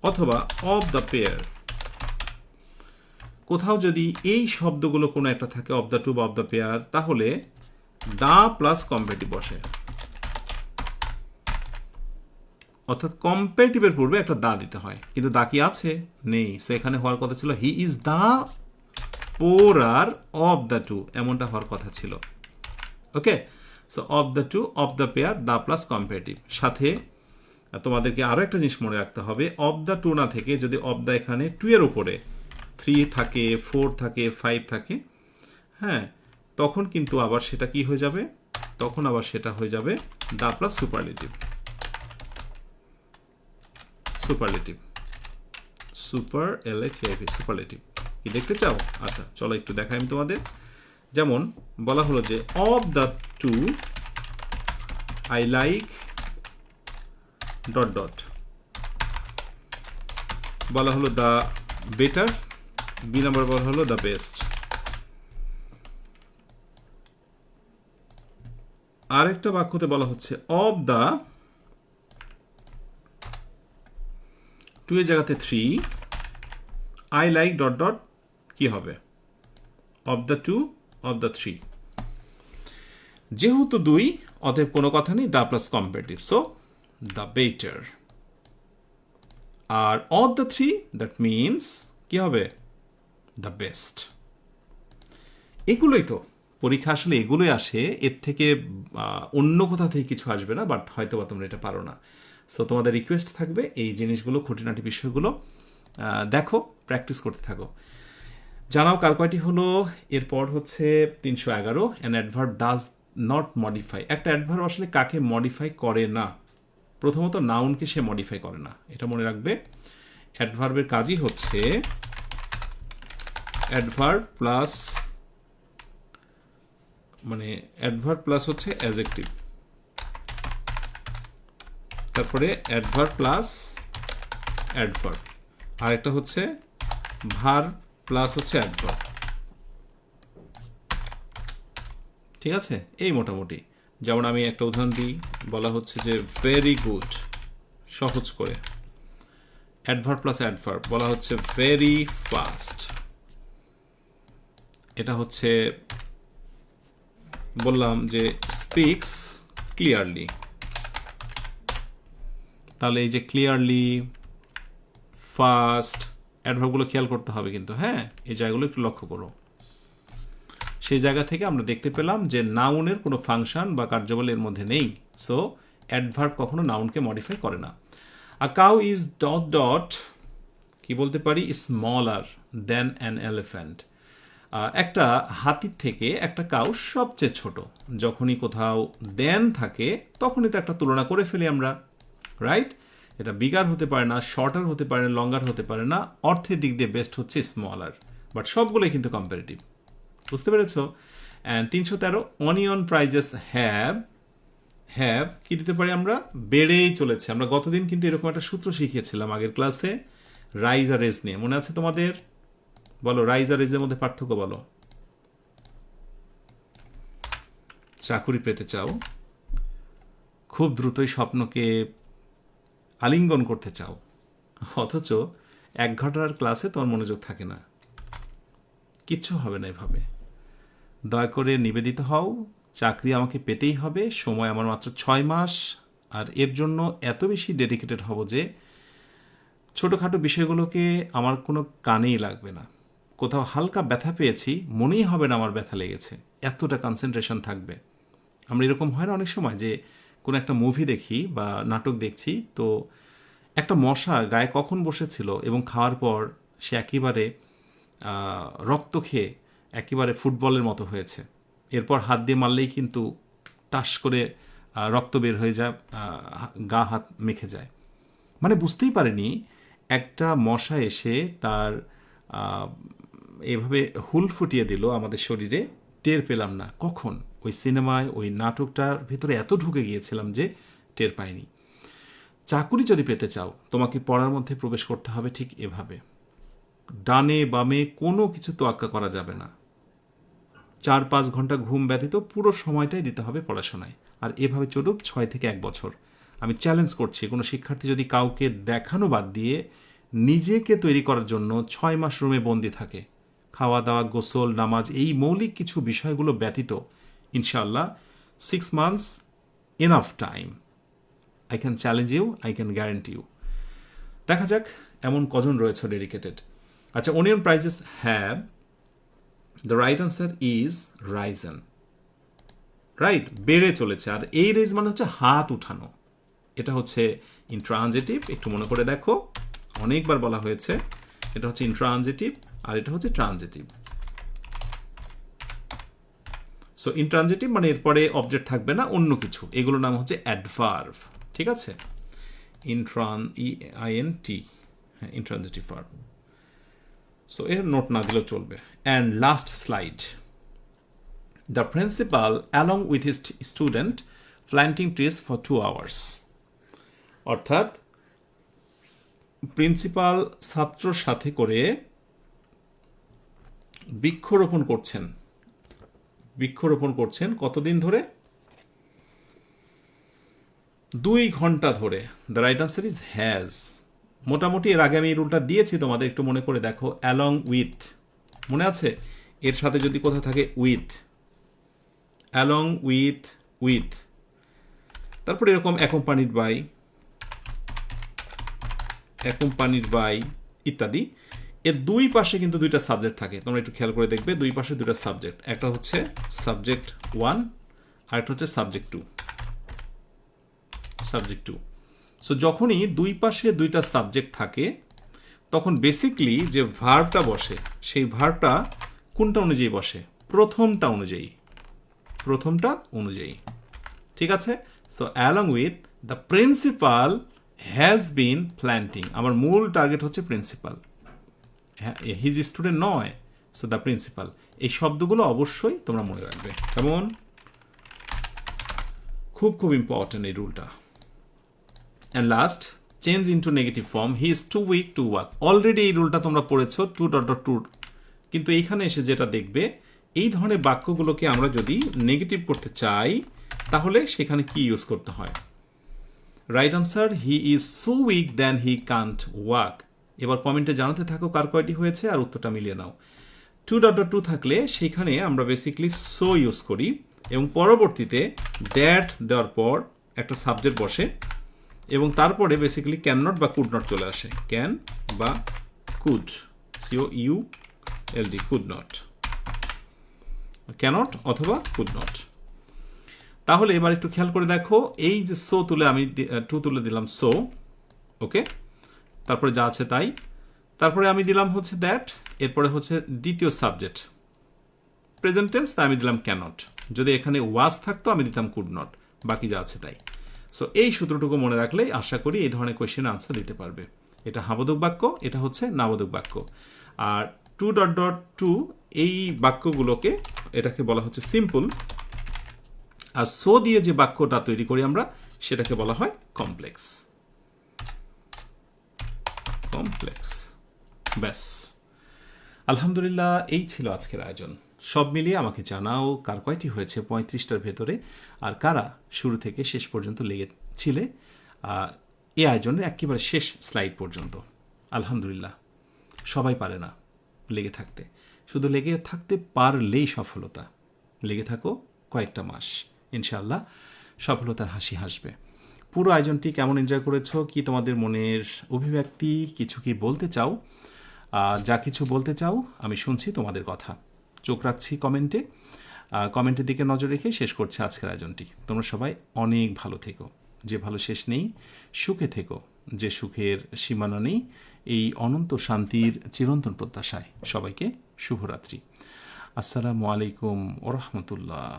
অথবা অফ দ্য পেয়ার। কোথাও যদি এই শব্দগুলো কোনো একটা থাকে, অফ দ্য টু বা অফ দ্য পেয়ার, তাহলে দা প্লাস কম্পারেটিভ বসে, অর্থাৎ কম্পারেটিভের পূর্বে একটা দা দিতে হয়, কিন্তু দা কি আছে? নেই। সো এখানে হওয়ার কথা ছিল he is the poorer of the two, এমনটা হওয়ার কথা ছিল। Okay, so of the two, of the pair, the plus comparative. সাথে তোমাদেরকে আরও একটা জিনিস মনে রাখতে হবে, অফ দ্য টু না থেকে যদি অফ দ্য এখানে 2 এর উপরে 3 থাকে, 4 থাকে, 5 থাকে, হ্যাঁ, তখন কিন্তু আবার সেটা কি হয়ে যাবে? তখন আবার সেটা হয়ে যাবে the plus superlative. Superlative, superlative কি দেখতে চাও? আচ্ছা, চলো একটু দেখাই আমি তোমাদের। যেমন বলা হলো যে of the two I like dot dot, বলা হলো দ্য বেটার, বি নাম্বার বলা হলো দ্য বেস্ট। আরেকটা বাক্যতে বলা হচ্ছে অফ দ্য, 2 এর জায়গাতে 3, আই লাইক ডট ডট, কি হবে? Of the 2, of the 3। যেহেতু 2, অতএব কোনো কথা নেই, the plus comparative, so the better. আর অফ দ্য 3, দ্যাট মিনস কি হবে? The best. এগুলোই তো পরীক্ষা, আসলে এগুলোই আসে, এর থেকে অন্য কোথা থেকে কিছু আসবে না, বাট হয়তো বা তোমরা এটা পারো না। সো তোমাদের রিকোয়েস্ট থাকবে এই জিনিসগুলো, খুঁটিনাটি বিষয়গুলো দেখো, প্র্যাকটিস করতে থাকো। জানাও কার কয়টি হলো। এরপর হচ্ছে 311, an adverb does not modify. একটা অ্যাডভার্ব আসলে কাকে মডিফাই করে না? প্রথমত নাউনকে সে মডিফাই করে না, এটা মনে রাখবে। অ্যাডভার্বের কাজই হচ্ছে অ্যাডভার্ব প্লাস, মানে অ্যাডভার্ব প্লাস হচ্ছে অ্যাডজেক্টিভ, তারপরে অ্যাডভার্ব প্লাস অ্যাডভার্ব, আর একটা হচ্ছে ভার্ব প্লাস হচ্ছে অ্যাডভার্ব। ঠিক আছে? এই মোটামুটি। যেমন আমি একটা উদাহরণ দিই, বলা হচ্ছে যে ভেরি গুড, সহজ করে। অ্যাডভার্ব প্লাস অ্যাডভার্ব, বলা হচ্ছে ভেরি ফাস্ট। এটা হচ্ছে বললাম যে স্পিক্স ক্লিয়ারলি। তাহলে এই যে ক্লিয়ারলি, ফাস্ট, অ্যাডভার্বগুলো খেয়াল করতে হবে কিন্তু, হ্যাঁ, এই জায়গাগুলো একটু লক্ষ্য করো। সেই জায়গা থেকে আমরা দেখতে পেলাম যে নাউনের কোনো ফাংশন বা কার্যবল এর মধ্যে নেই। সো অ্যাডভার্ব কখনো নাউনকে মডিফাই করে না। আ কাউ ইজ ডট ডট, কি বলতে পারি? Smaller then an elephant. একটা হাতির থেকে একটা কাউ সবচেয়ে ছোট। যখনই কোথাও দেন থাকে তখনই তো একটা তুলনা করে ফেলি আমরা, রাইট? এটা বিগার হতে পারে না, শর্টার হতে পারে না, লঙ্গার হতে পারে না, অর্থের দিক দিয়ে বেস্ট হচ্ছে স্মলার, বাট সবগুলোই কিন্তু কম্পারেটিভ। বুঝতে পেরেছো? অ্যান্ড 313 অনিয়ন প্রাইজেস হ্যাভ কি দিতে পারি আমরা? বেড়েই চলেছে। আমরা গতদিন কিন্তু এরকম একটা সূত্র শিখিয়েছিলাম আগের ক্লাসে, রাইজ আর রেজ নিয়ে, মনে আছে তোমাদের? বলো, রাইজ আর রেজের মধ্যে পার্থক্য বলো। চাকুরি পেতে চাও, খুব দ্রুতই স্বপ্নকে আলিঙ্গন করতে চাও, অথচ 1 ঘন্টার ক্লাসে তোমার মনোযোগ থাকে না, কিচ্ছু হবে না এভাবে। দয়া করে নিবেদিত হও, চাকরি আমাকে পেতেই হবে, সময় আমার মাত্র 6 মাস, আর এর জন্য এত বেশি ডেডিকেটেড হব যে ছোটোখাটো বিষয়গুলোকে আমার কোনো কানেই লাগবে না। কোথাও হালকা ব্যথা পেয়েছি, মনেই হবে না আমার ব্যথা লেগেছে, এতটা কনসেন্ট্রেশন থাকবে। আমরা এরকম হয় না অনেক সময় যে কোনো একটা মুভি দেখি বা নাটক দেখছি, তো একটা মশা গায়ে কখন বসেছিল এবং খাওয়ার পর সে একেবারে রক্ত খেয়ে একেবারে ফুটবলের মতো হয়েছে, এরপর হাত দিয়ে মারলেই কিন্তু টাস করে রক্ত বের হয়ে যায়, গা হাত মেখে যায়। মানে বুঝতেই পারেনি একটা মশা এসে তার এভাবে হুল ফুটিয়ে দিল আমাদের শরীরে, টের পেলাম না কখন। ওই সিনেমায় ওই নাটকটার ভেতরে এত ঢুকে গিয়েছিলাম যে টের পাইনি। চাকুরি যদি পেতে চাও, তোমাকে পড়ার মধ্যে প্রবেশ করতে হবে ঠিক এভাবে, ডানে বামে কোনো কিছু তোয়াক্কা করা যাবে না। 4-5 ঘন্টা ঘুম ব্যতীত পুরো সময়টাই দিতে হবে পড়াশোনায়, আর এভাবে চলুক 6 থেকে 1 বছর। আমি চ্যালেঞ্জ করছি, কোনো শিক্ষার্থী যদি কাউকে দেখানো বাদ দিয়ে নিজেকে তৈরি করার জন্য 6 মাস রুমে বন্দি থাকে, খাওয়া দাওয়া, গোসল, নামাজ, এই মৌলিক কিছু বিষয়গুলো ব্যতীত, ইনশাআল্লাহ 6 months enough time. I can challenge you, I can guarantee you. দেখা যাক এমন কজন রয়েছে ডেডিকেটেড। আচ্ছা, onion prices have, the right answer is risen. Right, বেড়ে চলেছে। আর এই রেজ মানে হচ্ছে হাত উঠানো, এটা হচ্ছে ইন্ট্রানজিটিভ, একটু মনে করে দেখো, অনেকবার বলা হয়েছে। এটা হচ্ছে ইন্ট্রানজিটিভ আর এটা হচ্ছে ট্রানজিটিভ। সো ইন্ট্রানজিটিভ মানে এরপরে অবজেক্ট থাকবে না, অন্য কিছু, এগুলোর নাম হচ্ছে অ্যাডভার্ব। ঠিক আছে, INT, হ্যাঁ, ইন্ট্রানজিটিভ ভার্ব। সো এর নোট না দিলেও চলবে। And last slide, the principal along with his student planting trees for 2 hours। অর্থাৎ প্রিন্সিপাল ছাত্রর সাথে করে বৃক্ষরোপণ করছেন কতদিন ধরে? 2 ঘন্টা ধরে। The right answer is has. মোটামুটি এর আগে আমি এই রুলটা দিয়েছি তোমাদের, একটু মনে করে দেখো। অ্যালং উইথ, মনে আছে? এর সাথে যদি কোথাও থাকে উইথ, অ্যালং উইথ, তারপরে এরকম অ্যাকম্পানিড বাই ইত্যাদি। এর 2 পাশে কিন্তু 2টা সাবজেক্ট থাকে, তোমরা একটু খেয়াল করে দেখবে। 2 পাশে 2টা সাবজেক্ট, একটা হচ্ছে সাবজেক্ট 1 আর একটা হচ্ছে সাবজেক্ট 2। সো যখনই 2 পাশে 2টা সাবজেক্ট থাকে, তখন বেসিকলি যে ভার্বটা বসে, সেই ভার্বটা কোনটা অনুযায়ী বসে? প্রথমটা অনুযায়ী। ঠিক আছে? So along with the principal has been planting, আমার মূল টার্গেট হচ্ছে প্রিন্সিপাল, হিজ স্টুডেন্ট নয়। সো দ্য প্রিন্সিপাল, এই শব্দগুলো অবশ্যই তোমরা মনে রাখবে। কেমন? খুব ইম্পর্টেন্ট এই রুলটা। And last, change into negative form, he is too weak to work. Already এই রুলটা তোমরা পড়েছো, টু, কিন্তু এইখানে এসে যেটা দেখবে, এই ধরনের বাক্যগুলোকে আমরা যদি নেগেটিভ করতে চাই, তাহলে সেখানে কি ইউজ করতে হয়? Right answer, he is so weak than he can't walk. এবার কমেন্টে জানাতে থাকো কার কয়টি হয়েছে আর উত্তরটা মিলিয়ে নাও। 2.2 থাকলে সেইখানে আমরা বেসিক্যালি সো ইউজ করি, এবং পরবর্তীতে দ্যাট দেওয়ার পর একটা সাবজেক্ট বসে, এবং তারপরে বেসিক্যালি ক্যান নট বা কুড নট চলে আসে। ক্যান বা could, COULD, could not, cannot অথবা কুড নট। তাহলে এবার একটু খেয়াল করে দেখো, এই যে সো তুলে আমি 2 তুলে দিলাম সো, ওকে, তারপরে যা আছে তাই, তারপরে আমি দিলাম হচ্ছে দ্যাট, এরপরে হচ্ছে দ্বিতীয় সাবজেক্ট প্রেজেন্ট টেন্স, তাই আমি দিলাম ক্যানট। যদি এখানে ওয়াজ থাকতো আমি দিতাম কুড নট, বাকি যা আছে তাই। সো এই সূত্রটুকু মনে রাখলেই আশা করি এই ধরনের কোয়েশ্চেনের আনসার দিতে পারবে। এটা হাবোধক বাক্য, এটা হচ্ছে নাবোধক বাক্য। আর টু ডট ডট টু এই বাক্যগুলোকে এটাকে বলা হচ্ছে সিম্পল, আর সো দিয়ে যে বাক্যটা তৈরি করি আমরা সেটাকে বলা হয় কমপ্লেক্স। কমপ্লেক্স। ব্যাস, আলহামদুলিল্লাহ, এই ছিল আজকের আয়োজন। সব মিলিয়ে আমাকে জানাও কার কয়টি হয়েছে 35টার ভেতরে, আর কারা শুরু থেকে শেষ পর্যন্ত লেগেছিলে এই আয়োজনের একেবারে শেষ স্লাইড পর্যন্ত। আলহামদুলিল্লাহ, সবাই পারে না লেগে থাকতে, শুধু লেগে থাকতে পারলেই সফলতা। লেগে থাকো কয়েকটা মাস, ইনশাআল্লাহ সফলতার হাসি হাসবে। পুরো আয়োজনটি কেমন এনজয় করেছো, কি তোমাদের মনের অভিব্যক্তি, কিছু কি বলতে চাও? যা কিছু বলতে চাও আমি শুনছি তোমাদের কথা, চোখ রাখছি কমেন্টে। কমেন্টের দিকে নজর রেখে শেষ করছে আজকের আয়োজনটি। তোমরা সবাই অনেক ভালো থেকো, যে ভালো শেষ নেই, সুখে থেকো, যে সুখের সীমানা নেই, এই অনন্ত শান্তির চিরন্তন প্রত্যাশায় সবাইকে শুভরাত্রি। আসসালামু আলাইকুম ওয়া রাহমাতুল্লাহ।